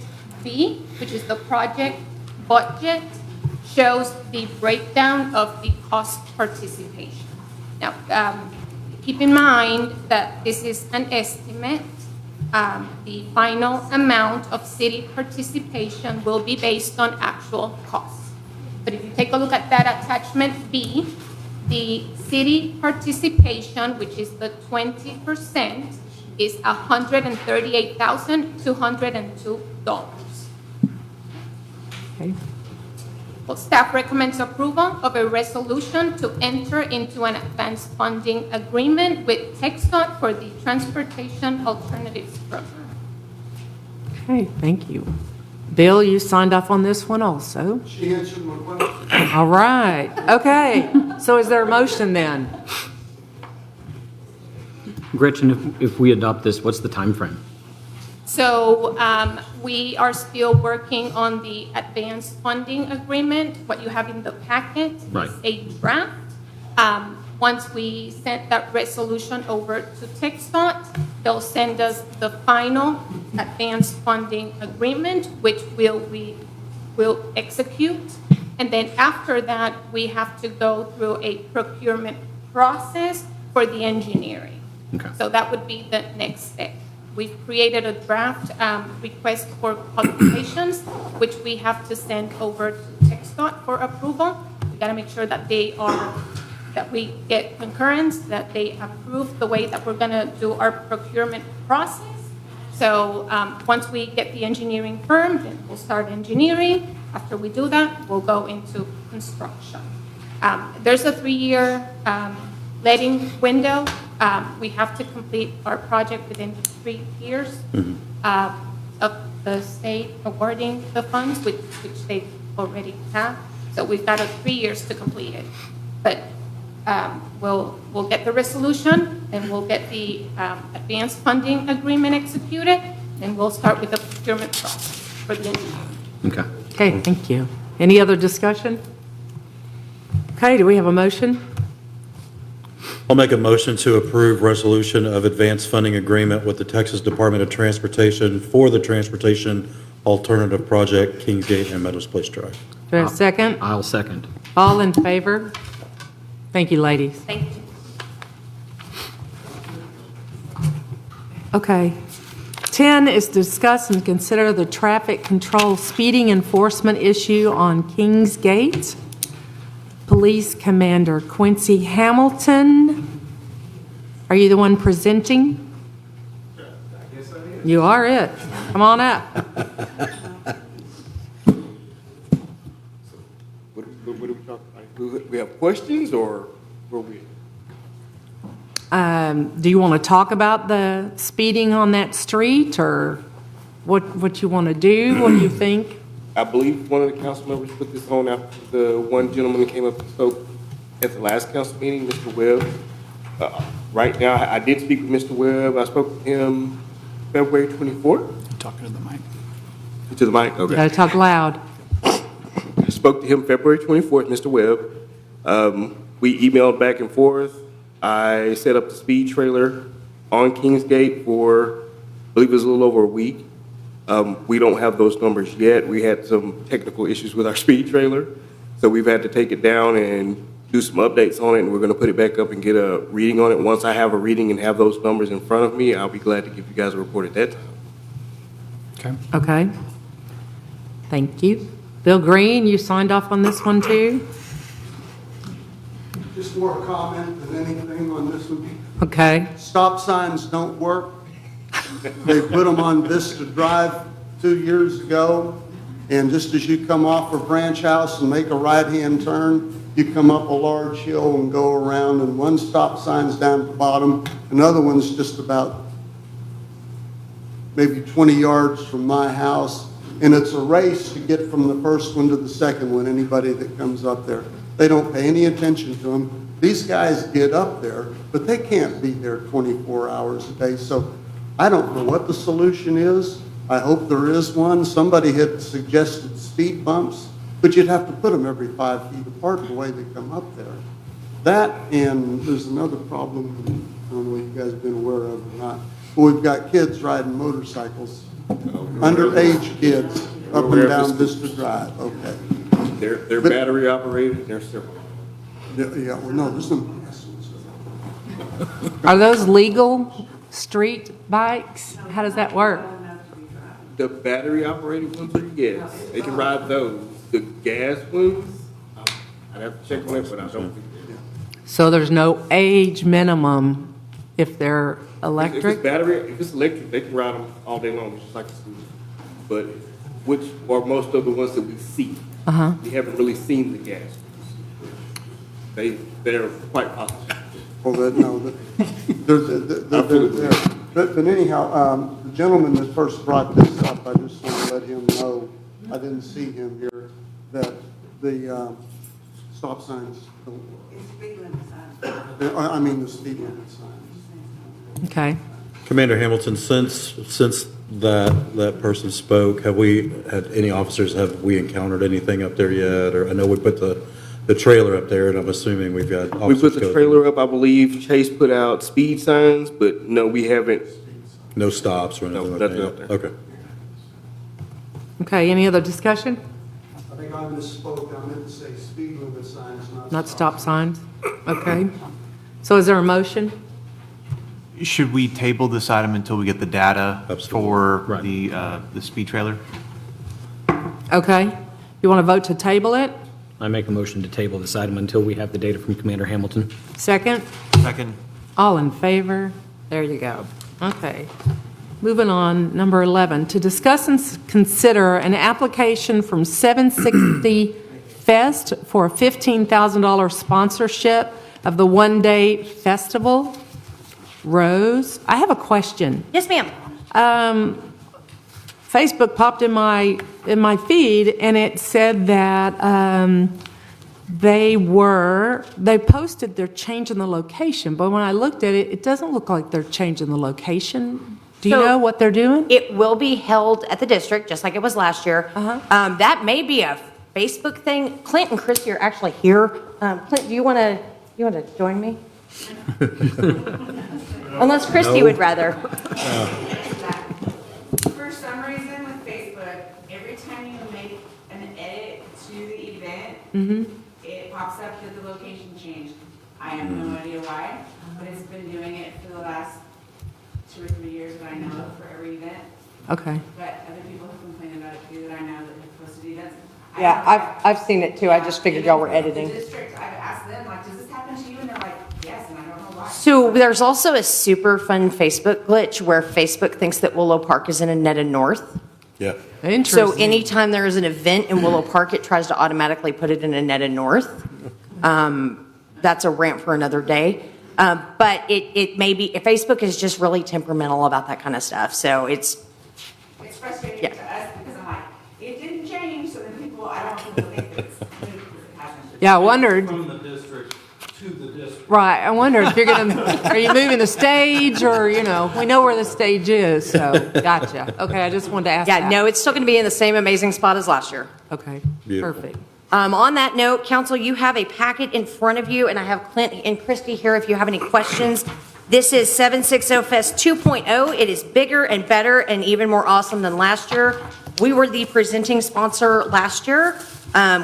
B, which is the project budget, shows the breakdown of the cost participation. Now, keep in mind that this is an estimate. The final amount of city participation will be based on actual costs. But if you take a look at that attachment B, the city participation, which is the 20%, is $138,202. Okay. Well, staff recommends approval of a resolution to enter into an advanced funding agreement with TxDOT for the Transportation Alternatives Program. Okay, thank you. Bill, you signed off on this one also. She answered my question. All right, okay. So is there a motion then? Gretchen, if we adopt this, what's the time frame? So we are still working on the advanced funding agreement. What you have in the packet Right. is a draft. Once we send that resolution over to TxDOT, they'll send us the final advanced funding agreement, which we will execute. And then after that, we have to go through a procurement process for the engineering. Okay. So that would be the next step. We've created a draft request for qualifications, which we have to send over to TxDOT for approval. We got to make sure that that we get concurrence, that they approve the way that we're going to do our procurement process. So once we get the engineering firm, then we'll start engineering. After we do that, we'll go into construction. There's a 3-year letting window. We have to complete our project within 3 years of the state awarding the funds, which they already have. So we've got 3 years to complete it. But we'll get the resolution, and we'll get the advanced funding agreement executed, and we'll start with the procurement process for the engineering. Okay. Okay, thank you. Any other discussion? Okay, do we have a motion? I'll make a motion to approve resolution of advanced funding agreement with the Texas Department of Transportation for the Transportation alternative project, Kingsgate and Meadows Place Drive. Do I have a second? I'll second. All in favor? Thank you, ladies. Thank you. Okay. 10 is discuss and consider the traffic control speeding enforcement issue on Kingsgate. Police Commander Quincy Hamilton. Are you the one presenting? You are it. Come on up. What are we talking about? Do we have questions or where we? Do you want to talk about the speeding on that street, or what you want to do? What do you think? I believe one of the council members put this on after the one gentleman that came up and spoke at the last council meeting, Mr. Webb. Right now, I did speak with Mr. Webb. I spoke with him February 24th. Talking to the mic. To the mic, okay. Gotta talk loud. I spoke to him February 24th, Mr. Webb. We emailed back and forth. I set up the speed trailer on Kingsgate for, I believe it was a little over a week. We don't have those numbers yet. We had some technical issues with our speed trailer, so we've had to take it down and do some updates on it, and we're going to put it back up and get a reading on it. Once I have a reading and have those numbers in front of me, I'll be glad to give you guys a report at that time. Okay. Okay. Thank you. Bill Green, you signed off on this one too? Just more comment than anything on this one. Okay. Stop signs don't work. They put them on Vista Drive 2 years ago, and just as you come off of Branch House and make a right-hand turn, you come up a large hill and go around, and one stop sign's down at the bottom, another one's just about maybe 20 yards from my house, and it's a race to get from the first one to the second one, anybody that comes up there. They don't pay any attention to them. These guys get up there, but they can't be there 24 hours a day. So I don't know what the solution is. I hope there is one. Somebody had suggested speed bumps, but you'd have to put them every 5 feet apart the way they come up there. That, and there's another problem, I don't know if you guys have been aware of or not, but we've got kids riding motorcycles, underage kids, up and down Vista Drive. Okay. They're battery operated, they're several. Yeah, well, no, there's no. Are those legal street bikes? How does that work? The battery operated ones are, yes, they can ride those. The gas ones, I'd have to check on it, but I don't think they're. So there's no age minimum if they're If electric? it's battery, if it's electric, they can ride them all day long, just like a scooter. But which are most of the ones that we see? Uh-huh. We haven't really seen the gas ones. They're quite possible. Well, they're there. But anyhow, the gentleman that first brought this up, I just want to let him know, I didn't see him here, that the stop signs don't work. Speed limit signs. I mean, the speed limit signs. Okay. Commander Hamilton, since that person spoke, have we had any officers, have we encountered anything up there yet? Or I know we put the trailer up there, and I'm assuming we've got We officers. put the trailer up, I believe Chase put out speed signs, but no, we haven't. No stops or anything like nothing that? up there. Okay. Okay, any other discussion? I think I misspoke, I meant to say speed limit signs, Not stop signs? Okay. So is there a motion? Should we table this item until we get the data for the speed trailer? Okay. You want to vote to table it? I make a motion to table this item until we have the data from Commander Hamilton. Second? Second. All in favor? There you go. Okay. Moving on, number 11, to discuss and consider an application from 760 Fest for a $15,000 sponsorship of the one-day festival. Rose, I have a question. Yes, ma'am. Facebook popped in my feed, and it said that they posted they're changing the location, but when I looked at it, it doesn't look like they're changing the location. Do you know what they're doing? It will be held at the district, just like it was last year. That may be a Facebook thing. Clint and Christy are actually here. Clint, do you want to join me? Unless Christy would rather. For some reason with Facebook, it pops up that the location changed. I have no idea why, but it's been doing it for the last 2 or 3 years that I know of for every event. Okay. But other people have complained about it too, that I know that have posted events. Yeah, I've seen it too. I just figured y'all were editing. The district, I've asked them, like, does this happen to you? And they're like, yes, and I don't know why. So there's also a super fun Facebook glitch where Facebook thinks that Willow Park is in Annetta North. Yeah. So Interesting. anytime there is an event in Willow Park, it tries to automatically put it in Annetta North. That's a rant for another day. But it may be, Facebook is just really temperamental about that kind of stuff. So it's Frustrating Yeah. to us because I'm like, it didn't change, so then people, I don't think that it's new because it hasn't. Yeah, I wondered. From the district to the district. Right, I wondered if you're gonna, are you moving the stage or, we know where the stage is, so, gotcha. Okay, I just wanted to ask that. Yeah, no, it's still going to be in the same amazing spot as last year. Okay, Beautiful. perfect. On that note, council, you have a packet in front of you, and I have Clint and Christy here if you have any questions. This is 760 Fest 2.0. It is bigger and better and even more awesome than last year. We were the presenting sponsor last year.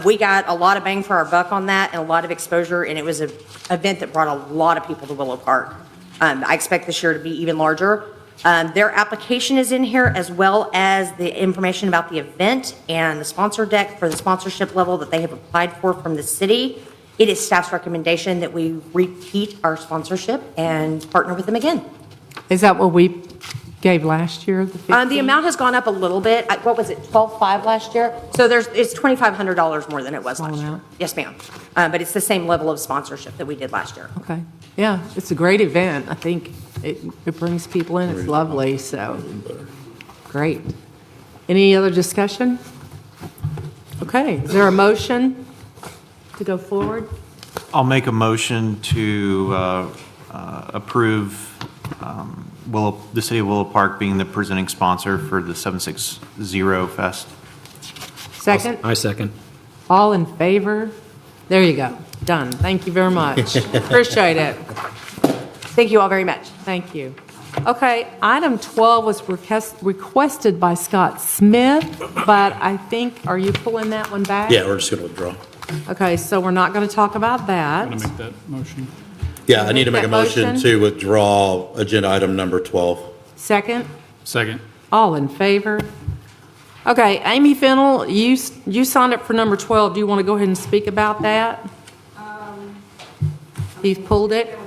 We got a lot of bang for our buck on that and a lot of exposure, and it was an event that brought a lot of people to Willow Park. I expect this year to be even larger. Their application is in here, as well as the information about the event and the sponsor deck for the sponsorship level that they have applied for from the city. It is staff's recommendation that we repeat our sponsorship and partner with them again. Is that what we gave last year? The amount has gone up a little bit. What was it, 12.5 last year? So it's $2,500 more than it was last year. Yes, ma'am. But it's the same level of sponsorship that we did last year. Okay, yeah, it's a great event. I think it brings people in, it's lovely, so, great. Any other discussion? Okay, is there a motion to go forward? I'll make a motion to approve the City of Willow Park being the presenting sponsor for the 760 Fest. Second? I second. All in favor? There you go, done. Thank you very much. Appreciate it. Thank you all very much. Thank you. Okay, item 12 was requested by Scott Smith, but I think, are you pulling that one back? Yeah, we're just going to withdraw. Okay, so we're not going to talk about that. I'm going to make that motion. Yeah, I need to make a That motion motion? to withdraw agenda item number 12. Second? Second. All in favor? Okay, Amy Fennell, you signed up for number 12. Do you want to go ahead and speak about that? He's pulled it?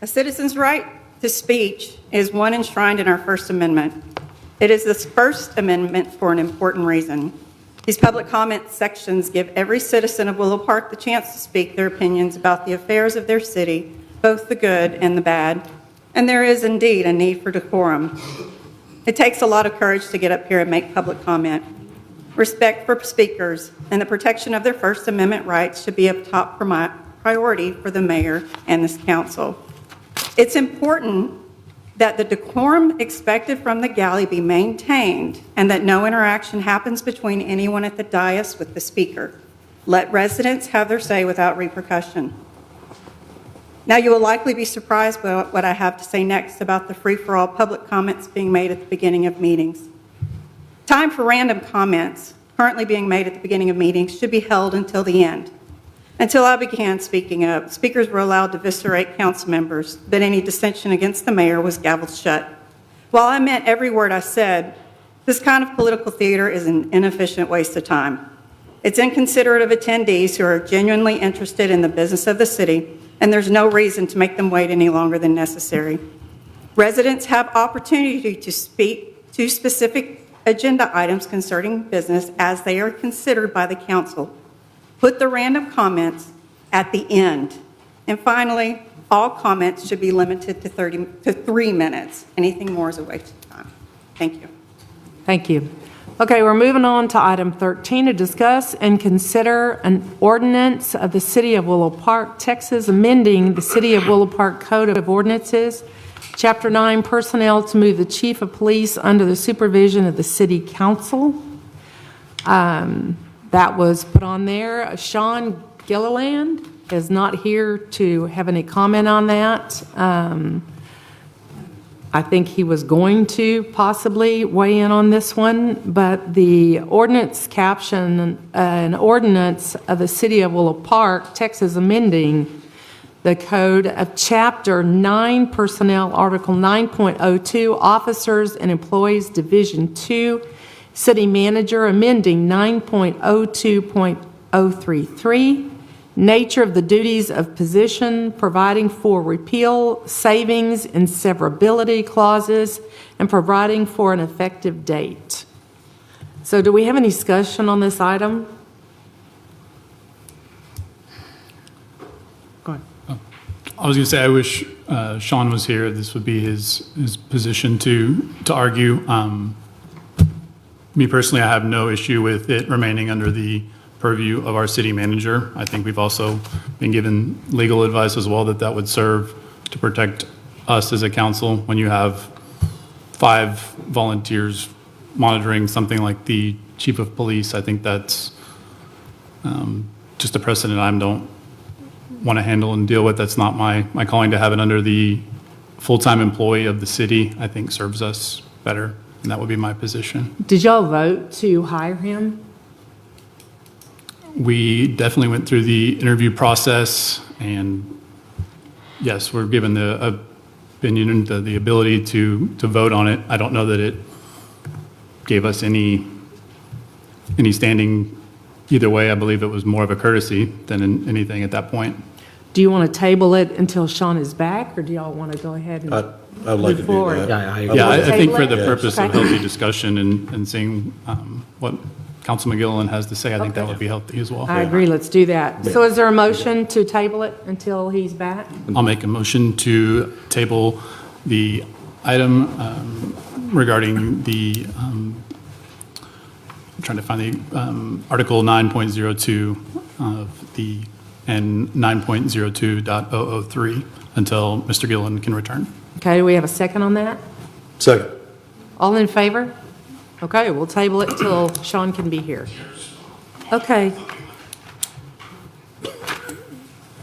A citizen's right to speech is one enshrined in our First Amendment. It is this First Amendment for an important reason. These public comment sections give every citizen of Willow Park the chance to speak their opinions about the affairs of their city, both the good and the bad, and there is indeed a need for decorum. It takes a lot of courage to get up here and make public comment. Respect for speakers and the protection of their First Amendment rights should be a top priority for the mayor and this council. It's important that the decorum expected from the galley be maintained and that no interaction happens between anyone at the dais with the speaker. Let residents have their say without repercussion. Now, you will likely be surprised by what I have to say next about the free-for-all public comments being made at the beginning of meetings. Time for random comments currently being made at the beginning of meetings should be held until the end. Until I began speaking up, speakers were allowed to eviscerate council members, but any dissension against the mayor was gavelled shut. While I meant every word I said, this kind of political theater is an inefficient waste of time. It's inconsiderate of attendees who are genuinely interested in the business of the city, and there's no reason to make them wait any longer than necessary. Residents have opportunity to speak to specific agenda items concerning business as they are considered by the council. Put the random comments at the end. And finally, all comments should be limited to 3 minutes. Anything more is a waste of time. Thank you. Thank you. Okay, we're moving on to item 13, to discuss and consider an ordinance of the City of Willow Park, Texas, amending the City of Willow Park Code of Ordinances, Chapter 9, Personnel, to move the Chief of Police under the supervision of the City Council. That was put on there. Sean Gilliland, is not here to have any comment on that. I think he was going to possibly weigh in on this one, but the ordinance caption, an ordinance of the City of Willow Park, Texas, amending the code of Chapter 9 Personnel, Article 9.02, Officers and Employees, Division 2, City Manager, amending 9.02.033, nature of the duties of position, providing for repeal, savings, and severability clauses, and providing for an effective date. So do we have any discussion on this item? Go ahead. I was going to say, I wish Sean was here. This would be his position to argue. Me personally, I have no issue with it remaining under the purview of our city manager. I think we've also been given legal advice as well that would serve to protect us as a council. When you have 5 volunteers monitoring something like the chief of police, I think that's just a precedent I don't want to handle and deal with. That's not my calling. To have it under the full-time employee of the city, I think serves us better, and that would be my position. Did y'all vote to hire him? We definitely went through the interview process, and yes, we're given the opinion and the ability to vote on it. I don't know that it gave us any standing either way. I believe it was more of a courtesy than anything at that point. Do you want to table it until Sean is back, or do y'all want to go ahead and I'd like to move do forward? that. Yeah, I think for the Table it? purpose of Okay. healthy discussion and seeing what Councilman Gilliland has to say, I think that would be healthy as well. I agree, let's do that. So is there a motion to table it until he's back? I'll make a motion to table the item regarding the, I'm trying to find the Article 9.02 of the, and 9.02.003 until Mr. Gilliland can return. Okay, do we have a second on that? Second. All in favor? Okay, we'll table it till Sean can be here. Okay.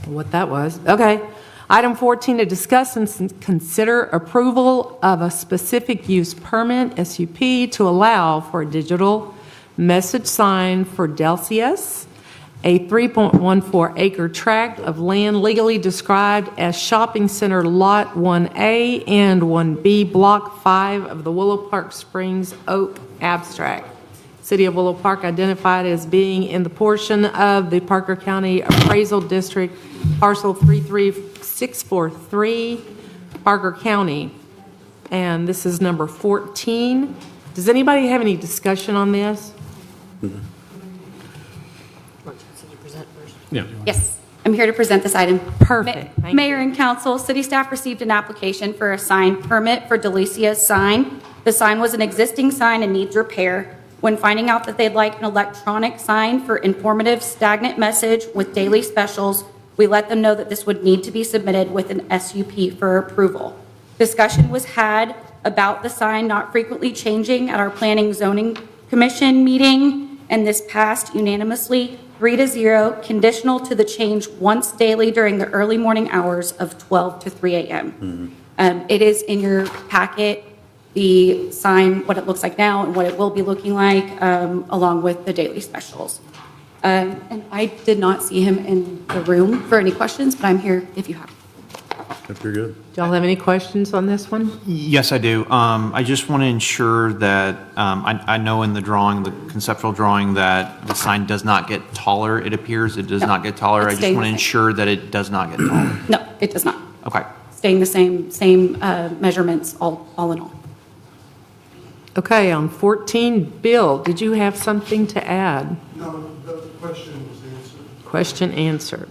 What that was. Okay. Item 14, to discuss and consider approval of a specific use permit, SUP, to allow for a digital message sign for Delcius, a 3.14 acre tract of land legally described as Shopping Center Lot 1A and 1B, Block 5 of the Willow Park Springs Oak Abstract. City of Willow Park identified as being in the portion of the Parker County Appraisal District, parcel 33643, Parker County. And this is number 14. Does anybody have any discussion on this? Yeah. Yes, I'm here to present this item. Perfect. Thank you. Mayor and council, city staff received an application for a sign permit for Delicia's sign. The sign was an existing sign and needs repair. When finding out that they'd like an electronic sign for informative stagnant message with daily specials, we let them know that this would need to be submitted with an SUP for approval. Discussion was had about the sign not frequently changing at our Planning Zoning Commission meeting, and this passed unanimously 3-0, conditional to the change once daily during the early morning hours of 12 to 3 a.m. It is in your packet, the sign, what it looks like now and what it will be looking like, along with the daily specials. And I did not see him in the room for any questions, but I'm here if you have. If you're good. Do y'all have any questions on this one? Yes, I do. I just want to ensure that, I know in the drawing, the conceptual drawing, that the sign does not get taller, it appears. It does not get taller. I it's just staying want to the same. ensure that it does not get taller. No, it does not. Okay. Staying the same measurements all in all. Okay, on 14, Bill, did you have something to add? No, the question was answered. Question answered.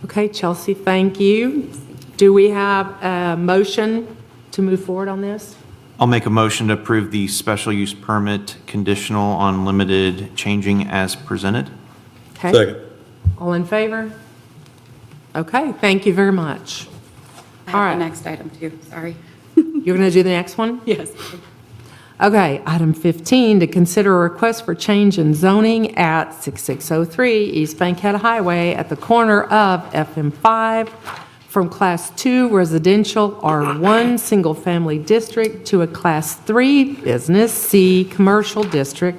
Okay, Chelsea, thank you. Do we have a motion to move forward on this? I'll make a motion to approve the special use permit conditional on limited changing as presented. Okay. Second. All in favor? Okay, thank you very much. I All have right. the next item too, sorry. You're going to do the next one? Yes. Okay, item 15, to consider a request for change in zoning at 6603 East Bankhead Highway at the corner of FM5 from Class 2 Residential R1 Single Family District to a Class 3 Business C Commercial District,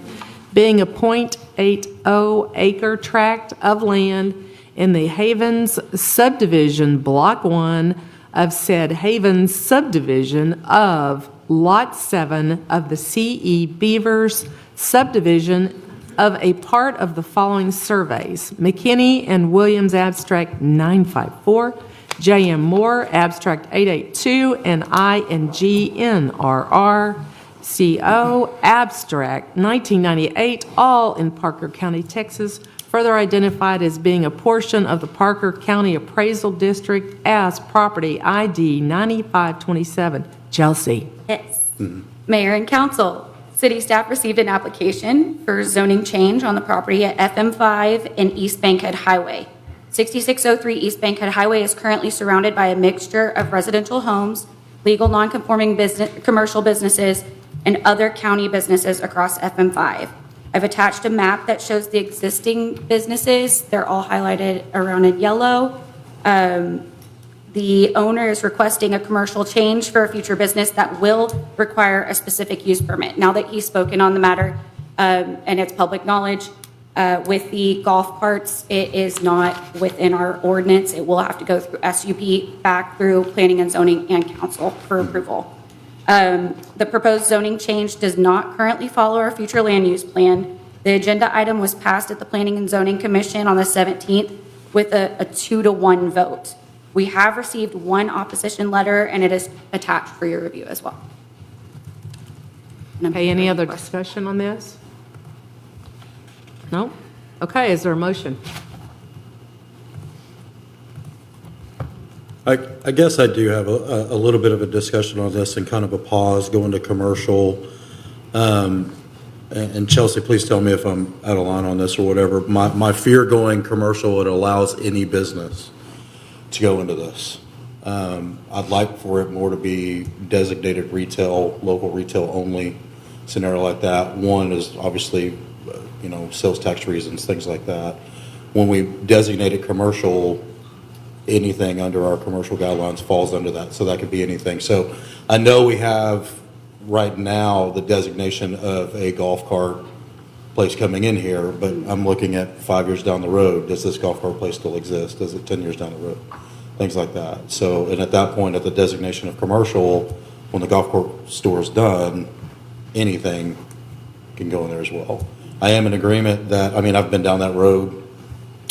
being a .80 acre tract of land in the Havens subdivision, Block 1 of said Havens subdivision of Lot 7 of the C.E. Beavers subdivision of a part of the following surveys: McKinney and Williams Abstract 954, J.M. Moore Abstract 882, and INGNRR CO Abstract 1998, all in Parker County, Texas, further identified as being a portion of the Parker County Appraisal District as property ID 9527. Chelsea. Yes. Mayor and council, city staff received an application for zoning change on the property at FM5 and East Bankhead Highway. 6603 East Bankhead Highway is currently surrounded by a mixture of residential homes, legal non-conforming business, commercial businesses, and other county businesses across FM5. I've attached a map that shows the existing businesses. They're all highlighted around in yellow. The owner is requesting a commercial change for a future business that will require a specific use permit. Now that he's spoken on the matter, and it's public knowledge, with the golf carts, it is not within our ordinance. It will have to go through SUP, back through Planning and Zoning and Council for approval. The proposed zoning change does not currently follow our future land use plan. The agenda item was passed at the Planning and Zoning Commission on the 17th with a 2-to-1 vote. We have received one opposition letter, and it is attached for your review as well. Okay, any other discussion on this? No? Okay, is there a motion? I guess I do have a little bit of a discussion on this and kind of a pause, going to commercial. And Chelsea, please tell me if I'm out of line on this or whatever. My fear going commercial, it allows any business to go into this. I'd like for it more to be designated retail, local retail only scenario like that. One is obviously, sales tax reasons, things like that. When we designate it commercial, anything under our commercial guidelines falls under that, so that could be anything. So I know we have right now the designation of a golf cart place coming in here, but I'm looking at 5 years down the road, does this golf cart place still exist? Does it 10 years down the road? Things like that. So, and at that point, at the designation of commercial, when the golf cart store is done, anything can go in there as well. I am in agreement that, I've been down that road.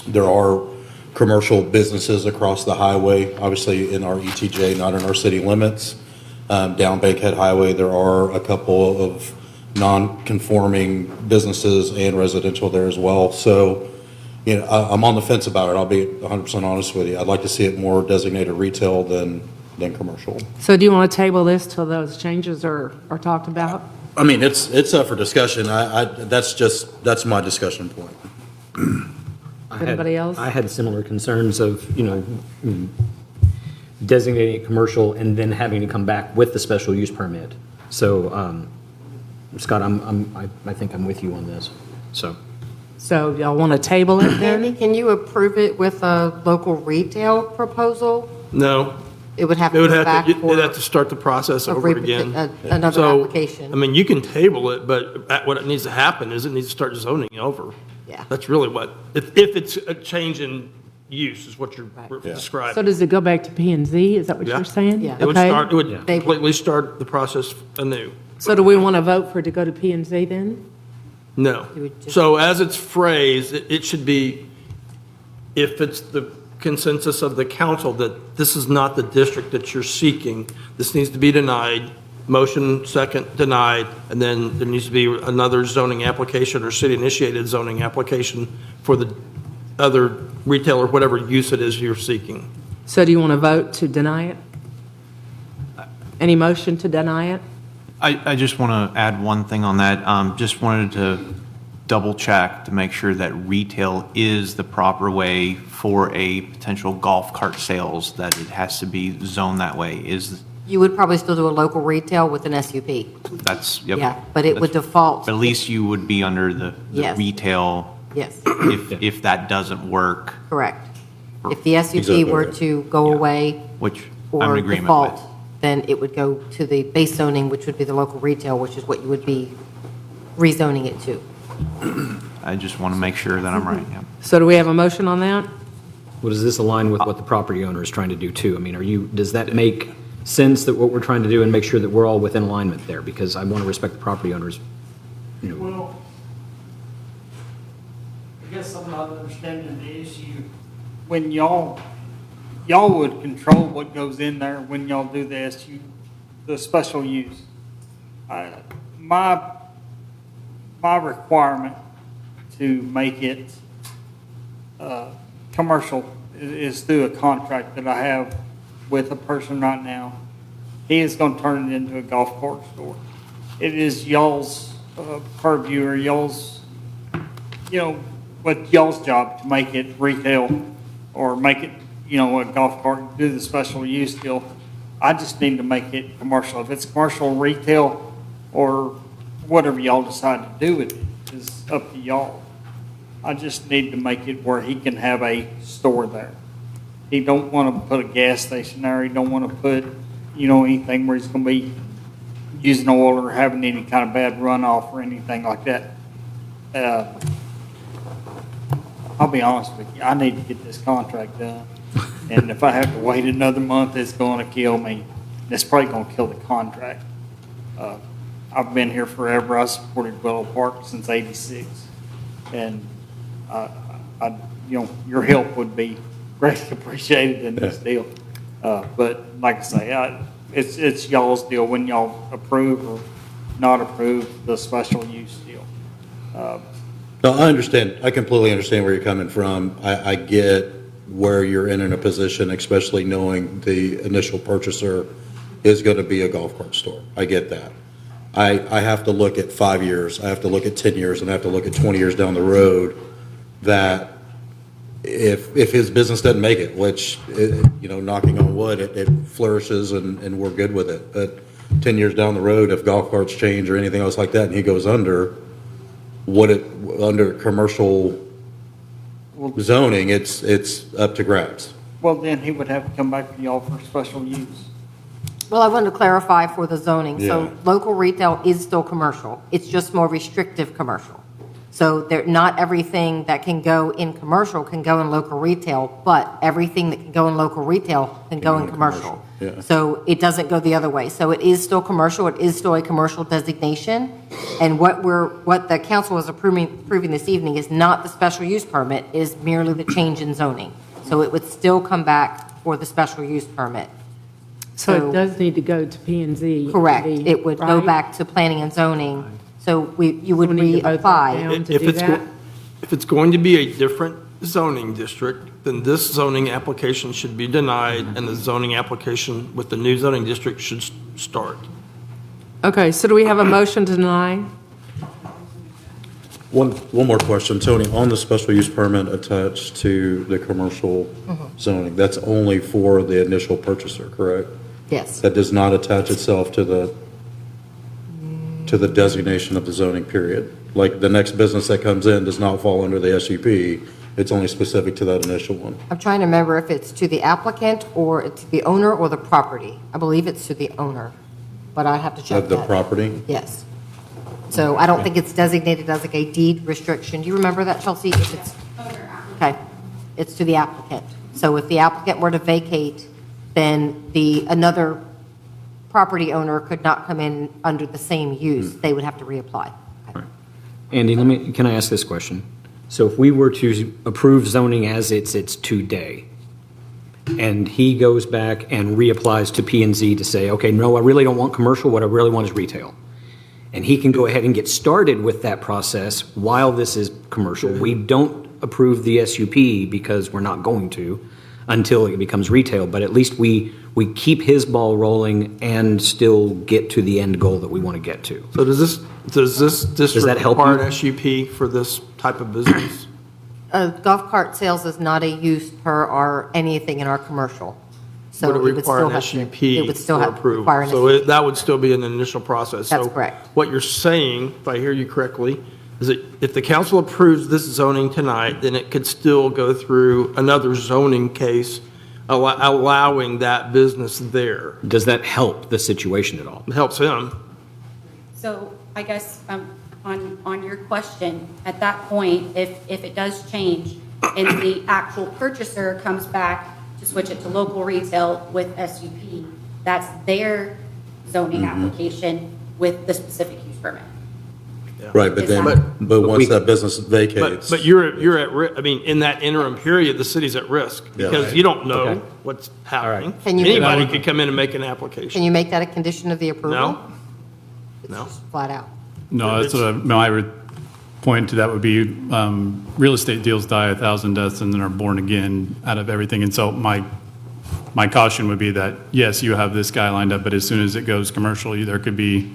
There are commercial businesses across the highway, obviously in our ETJ, not in our city limits. Down Bankhead Highway, there are a couple of non-conforming businesses and residential there as well. So, I'm on the fence about it. I'll be 100% honest with you. I'd like to see it more designated retail than commercial. So do you want to table this till those changes are talked about? It's up for discussion. That's my discussion point. Anybody else? I had similar concerns of, designating it commercial and then having to come back with the special use permit. So, Scott, I think I'm with you on this, so. So y'all want to table it then? Andy, can you approve it with a local retail proposal? No. It would have to go back You'd for have to start the process over again. another So, application. you can table it, but what it needs to happen is it needs to start zoning over. Yeah. That's really what, if it's a change in use is what you're describing. So does it go back to P and Z? Is that what Yeah. you're saying? It would Okay. start, it would completely start the process anew. So do we want to vote for it to go to P and Z then? No. So as it's phrased, it should be, if it's the consensus of the council that this is not the district that you're seeking, this needs to be denied, motion second denied, and then there needs to be another zoning application or city-initiated zoning application for the other retail or whatever use it is you're seeking. So do you want to vote to deny it? Any motion to deny it? I just want to add one thing on that. Just wanted to double check to make sure that retail is the proper way for a potential golf cart sales, that it has to be zoned that way. Is You would probably still do a local retail with an SUP. That's, yep. Yeah, but it would That's- default. But at least you would be under the Yes. retail. Yes. If that doesn't work, Correct. If the SUP Exactly were right. to go away which I'm in or agreement default, with. then it would go to the base zoning, which would be the local retail, which is what you would be rezoning it to. I just want to make sure that I'm right, yeah. So do we have a motion on that? Well, does this align with what the property owner is trying to do too? I mean, does that make sense that what we're trying to do and make sure that we're all within alignment there? Because I want to respect the property owners, you know. Well, I guess I'm not understanding the issue. When y'all would control what goes in there when y'all do the special use. My requirement to make it commercial is through a contract that I have with a person right now. He is going to turn it into a golf cart store. It is y'all's purview or y'all's, what y'all's job to make it retail or make it, a golf cart, do the special use deal. I just need to make it commercial. If it's commercial retail or whatever y'all decide to do with it is up to y'all. I just need to make it where he can have a store there. He don't want to put a gas station there. He don't want to put, anything where he's going to be using oil or having any kind of bad runoff or anything like that. I'll be honest with you, I need to get this contract done. And if I have to wait another month, it's going to kill me. It's probably going to kill the contract. I've been here forever. I supported Willow Park since '86. And your help would be greatly appreciated in this deal. But like I say, it's y'all's deal when y'all approve or not approve the special use deal. No, I understand. I completely understand where you're coming from. I get where you're in a position, especially knowing the initial purchaser is going to be a golf cart store. I get that. I have to look at 5 years, I have to look at 10 years, and I have to look at 20 years down the road that if his business doesn't make it, which, knocking on wood, it flourishes and we're good with it. But 10 years down the road, if golf carts change or anything else like that and he goes under, under commercial zoning, it's up to grabs. Well, then he would have to come back to y'all for special use. Well, I wanted to clarify for the zoning. So Yeah. local retail is still commercial. It's just more restrictive commercial. So not everything that can go in commercial can go in local retail, but everything that can go in local retail can go in commercial. Yeah. So it doesn't go the other way. So it is still commercial. It is still a commercial designation. And what the council is approving this evening is not the special use permit, is merely the change in zoning. So it would still come back for the special use permit. So it does need to go to P and Z. Correct. It would go back to planning and zoning. So you would We need to vote that reapply. down to If do it's, that? if it's going to be a different zoning district, then this zoning application should be denied and the zoning application with the new zoning district should start. Okay, so do we have a motion to deny? One more question, Tony, on the special use permit attached to the commercial zoning, that's only for the initial purchaser, correct? Yes. That does not attach itself to the designation of the zoning period? Like, the next business that comes in does not fall under the SUP, it's only specific to that initial one? I'm trying to remember if it's to the applicant or it's the owner or the property. I believe it's to the owner, but I have to check Of that. the property? Yes. So I don't think it's designated as like a deed restriction. Do you remember that, Chelsea? If it's, okay, it's to the applicant. So if the applicant were to vacate, then another property owner could not come in under the same use. They would have to reapply. Andy, can I ask this question? So if we were to approve zoning as it's today, and he goes back and reapplies to P and Z to say, okay, no, I really don't want commercial, what I really want is retail. And he can go ahead and get started with that process while this is commercial. We don't approve the SUP because we're not going to until it becomes retail, but at least we keep his ball rolling and still get to the end goal that we want to get to. So does this district that help you? require an SUP for this type of business? Golf cart sales is not a use per anything in our commercial. would it would require still an have to- SUP it would still for have to approval? require an So SUP. that would still be an initial process. That's So correct. what you're saying, if I hear you correctly, is that if the council approves this zoning tonight, then it could still go through another zoning case allowing that business there. Does that help the situation at all? It helps him. So I guess on your question, at that point, if it does change and the actual purchaser comes back to switch it to local retail with SUP, that's their zoning application with the specific use permit. Right, but then, but once that business vacates. But you're at risk, I mean, in that interim period, the city's at risk Yeah. because Right. you don't know Okay. what's happening. Can you- Anybody could come in and make an application. Can you make that a condition of the approval? No? No. Flat out. No, that's what my point to that would be, real estate deals die 1,000 deaths and then are born again out of everything. And so my caution would be that, yes, you have this guy lined up, but as soon as it goes commercial, there could be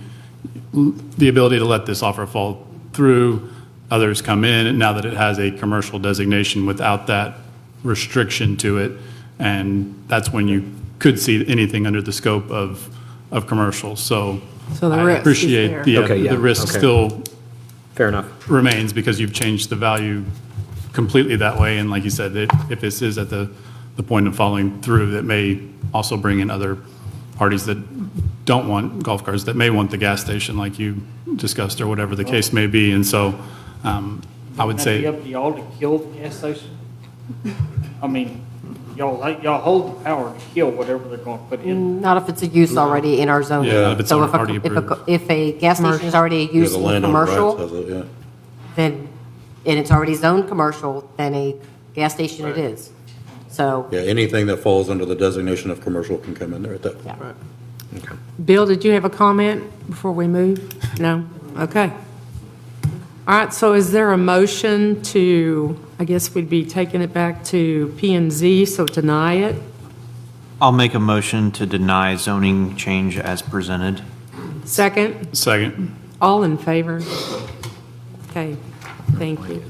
the ability to let this offer fall through. Others come in, and now that it has a commercial designation without that restriction to it, and that's when you could see anything under the scope of commercial. So So the I risk is appreciate there. the risk okay. still Fair enough. remains because you've changed the value completely that way. And like you said, if this is at the point of falling through, that may also bring in other parties that don't want golf carts, that may want the gas station like you discussed or whatever the case may be. And so I would That'd be say, up to y'all to kill the gas station. I mean, y'all hold the power to kill whatever they're going to put in. Not if it's a use already in our zoning. Yeah, if it's So already if a gas station is already a Yeah, use the in landowner rights commercial, has it, yeah. then, and it's already zoned commercial, then a gas station it is. So, Yeah, anything that falls under the designation of commercial can come in there at that point. Right. Bill, did you have a comment before we move? No? Okay. All right, so is there a motion to, I guess we'd be taking it back to P and Z, so deny it? I'll make a motion to deny zoning change as presented. Second? second, All in favor? Okay, thank you.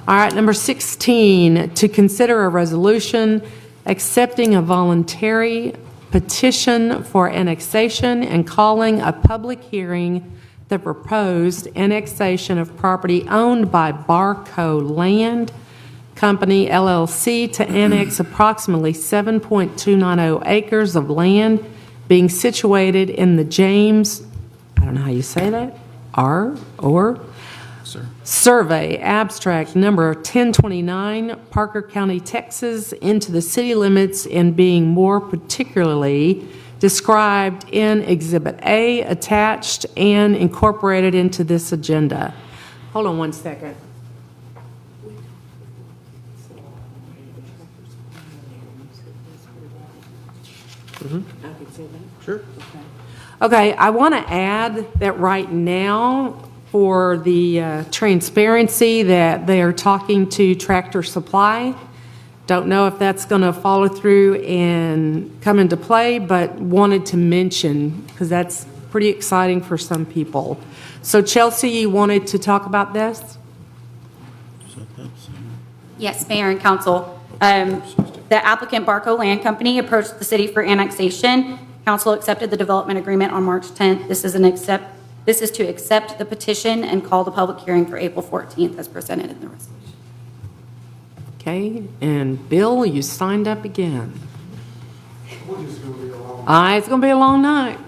All right, number 16, to consider a resolution accepting a voluntary petition for annexation and calling a public hearing the proposed annexation of property owned by Barco Land Company LLC to annex approximately 7.290 acres of land being situated in the James, I don't know how you say that, Survey, abstract number 1029, Parker County, Texas, into the city limits and being more particularly described in Exhibit A, attached and incorporated into this agenda. Hold on one second. Sure. Okay, I want to add that right now, for the transparency, that they are talking to Tractor Supply. Don't know if that's going to follow through and come into play, but wanted to mention, because that's pretty exciting for some people. So Chelsea, you wanted to talk about this? Yes, Mayor and Council. The applicant Barco Land Company approached the city for annexation. Council accepted the development agreement on March 10th. This is to accept the petition and call the public hearing for April 14th as presented in the resolution. Okay, and Bill, you signed up again. It's going to be a long night.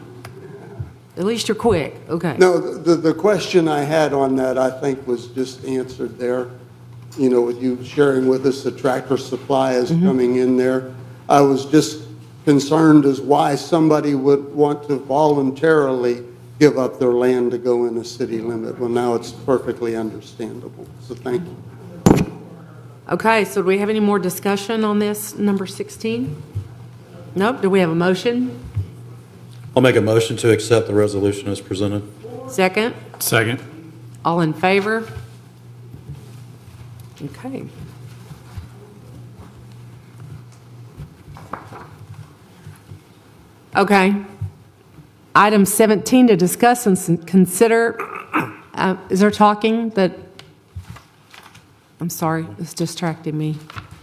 At least you're quick, okay. No, the question I had on that, I think, was just answered there. You know, with you sharing with us that Tractor Supply is coming in there. I was just concerned as why somebody would want to voluntarily give up their land to go in a city limit. Well, now it's perfectly understandable. So thank you. Okay, so do we have any more discussion on this, number 16? Nope, do we have a motion? I'll make a motion to accept the resolution as presented. Second? second. All in favor? Okay. Okay. Item 17, to discuss and consider, is there talking that, I'm sorry, it's distracting me.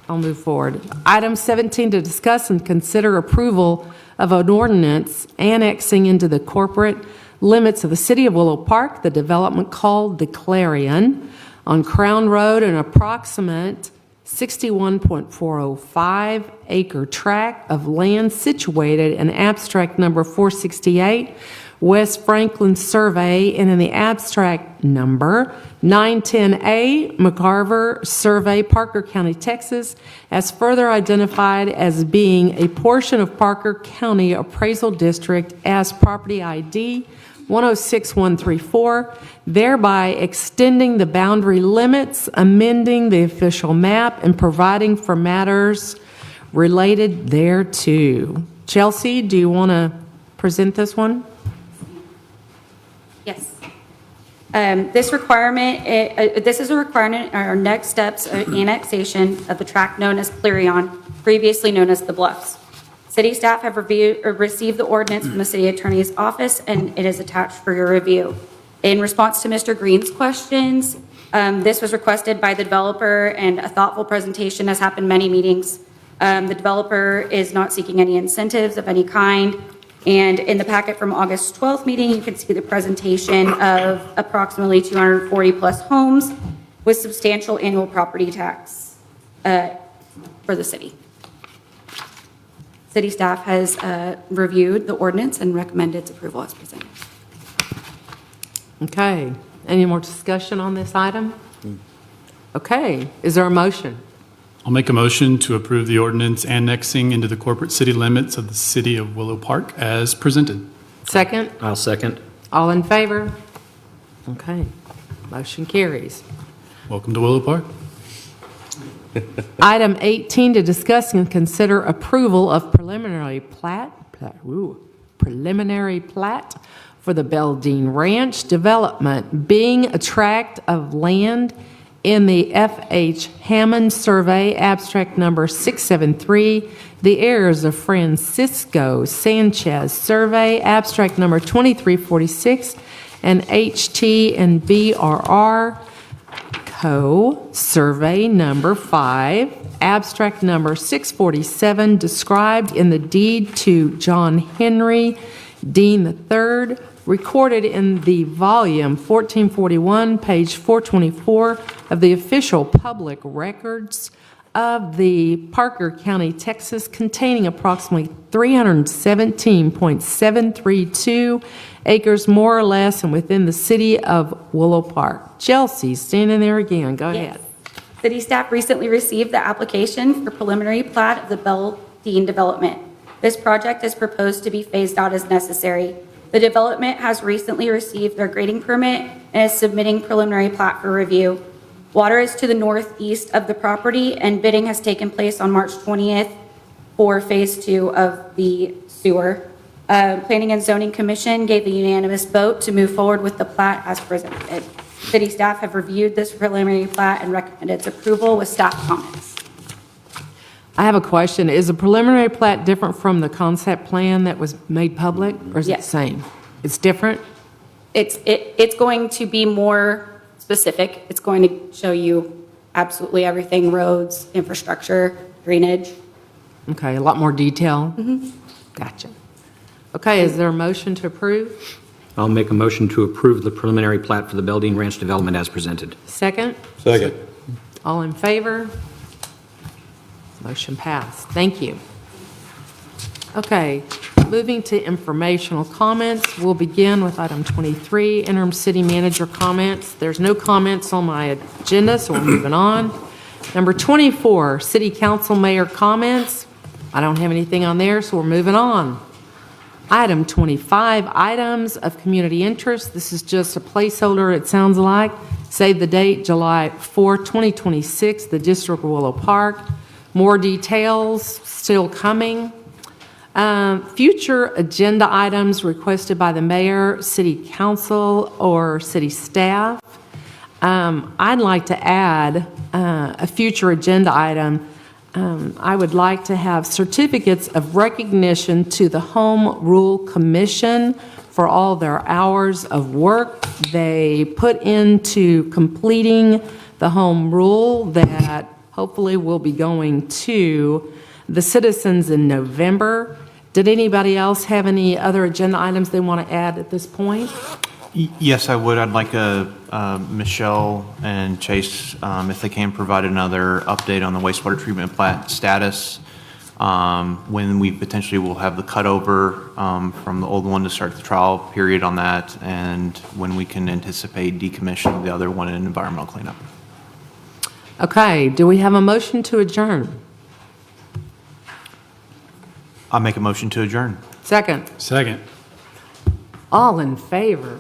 I'll move forward. Item 17, to discuss and consider approval of an ordinance annexing into the corporate limits of the city of Willow Park, the development called the Clarion on Crown Road, an approximate 61.405 acre tract of land situated in abstract number 468, West Franklin Survey, and in the abstract number 910A, McCarver Survey, Parker County, Texas, as further identified as being a portion of Parker County Appraisal District as property ID 106134, thereby extending the boundary limits, amending the official map, and providing for matters related thereto. Chelsea, do you want to present this one? Yes. This requirement, this is a requirement in our next steps of annexation of the tract known as Clarion, previously known as the Bluffs. City staff have received the ordinance from the city attorney's office, and it is attached for your review. In response to Mr. Green's questions, this was requested by the developer, and a thoughtful presentation has happened many meetings. The developer is not seeking any incentives of any kind. And in the packet from August 12th meeting, you can see the presentation of approximately 240 plus homes with substantial annual property tax for the city. City staff has reviewed the ordinance and recommended its approval as presented. Okay. Any more discussion on this item? Okay. Is there a motion? I'll make a motion to approve the ordinance annexing into the corporate city limits of the city of Willow Park as presented. Second? I'll second. All in favor? Okay. Motion carries. Welcome to Willow Park. Item 18, to discuss and consider approval of preliminary plat for the Beldine Ranch development, being a tract of land in the F.H. Hammond Survey, abstract number 673, the heirs of Francisco Sanchez Survey, abstract number 2346, and H.T. and B.R.R. Co. Survey number 5, abstract number 647, described in the deed to John Henry Dean III, recorded in the volume 1441, page 424 of the official public records of the Parker County, Texas, containing approximately 317.732 acres, more or less, and within the city of Willow Park. Chelsea, standing there again. Go ahead. City staff recently received the application for preliminary plat of the Beldine development. This project is proposed to be phased out as necessary. The development has recently received their grading permit and is submitting preliminary plat for review. Water is to the northeast of the property, and bidding has taken place on March 20th for Phase 2 of the sewer. Planning and Zoning Commission gave a unanimous vote to move forward with the plat as presented. City staff have reviewed this preliminary plat and recommend its approval with staff comments. I have a question. Is the preliminary plat different from the concept plan that was made public, or is it the same? It's different? It's going to be more specific. It's going to show you absolutely everything: roads, infrastructure, drainage. Okay, a lot more detail? Gotcha. Okay, is there a motion to approve? I'll make a motion to approve the preliminary plat for the Beldine Ranch development as presented. Second? Second. All in favor? Motion passed. Thank you. Okay, moving to informational comments. We'll begin with item 23, interim city manager comments. There's no comments on my agenda, so we're moving on. Number 24, city council mayor comments. I don't have anything on there, so we're moving on. Item 25, items of community interest. This is just a placeholder, it sounds like. Save the date, July 4, 2026, the District of Willow Park. More details still coming. Future agenda items requested by the mayor, city council, or city staff. I'd like to add a future agenda item. I would like to have certificates of recognition to the Home Rule Commission for all their hours of work they put into completing the home rule that hopefully we'll be going to the citizens in November. Did anybody else have any other agenda items they want to add at this point? Yes, I would. I'd like Michelle and Chase, if they can, provide another update on the wastewater treatment plant status, when we potentially will have the cutover from the old one to start the trial period on that, and when we can anticipate decommissioning the other one in environmental cleanup. Okay, do we have a motion to adjourn? I'll make a motion to adjourn. Second. Second. All in favor?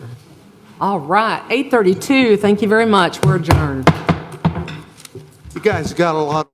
All right, 8:32. Thank you very much. We're adjourned. You guys got a lot.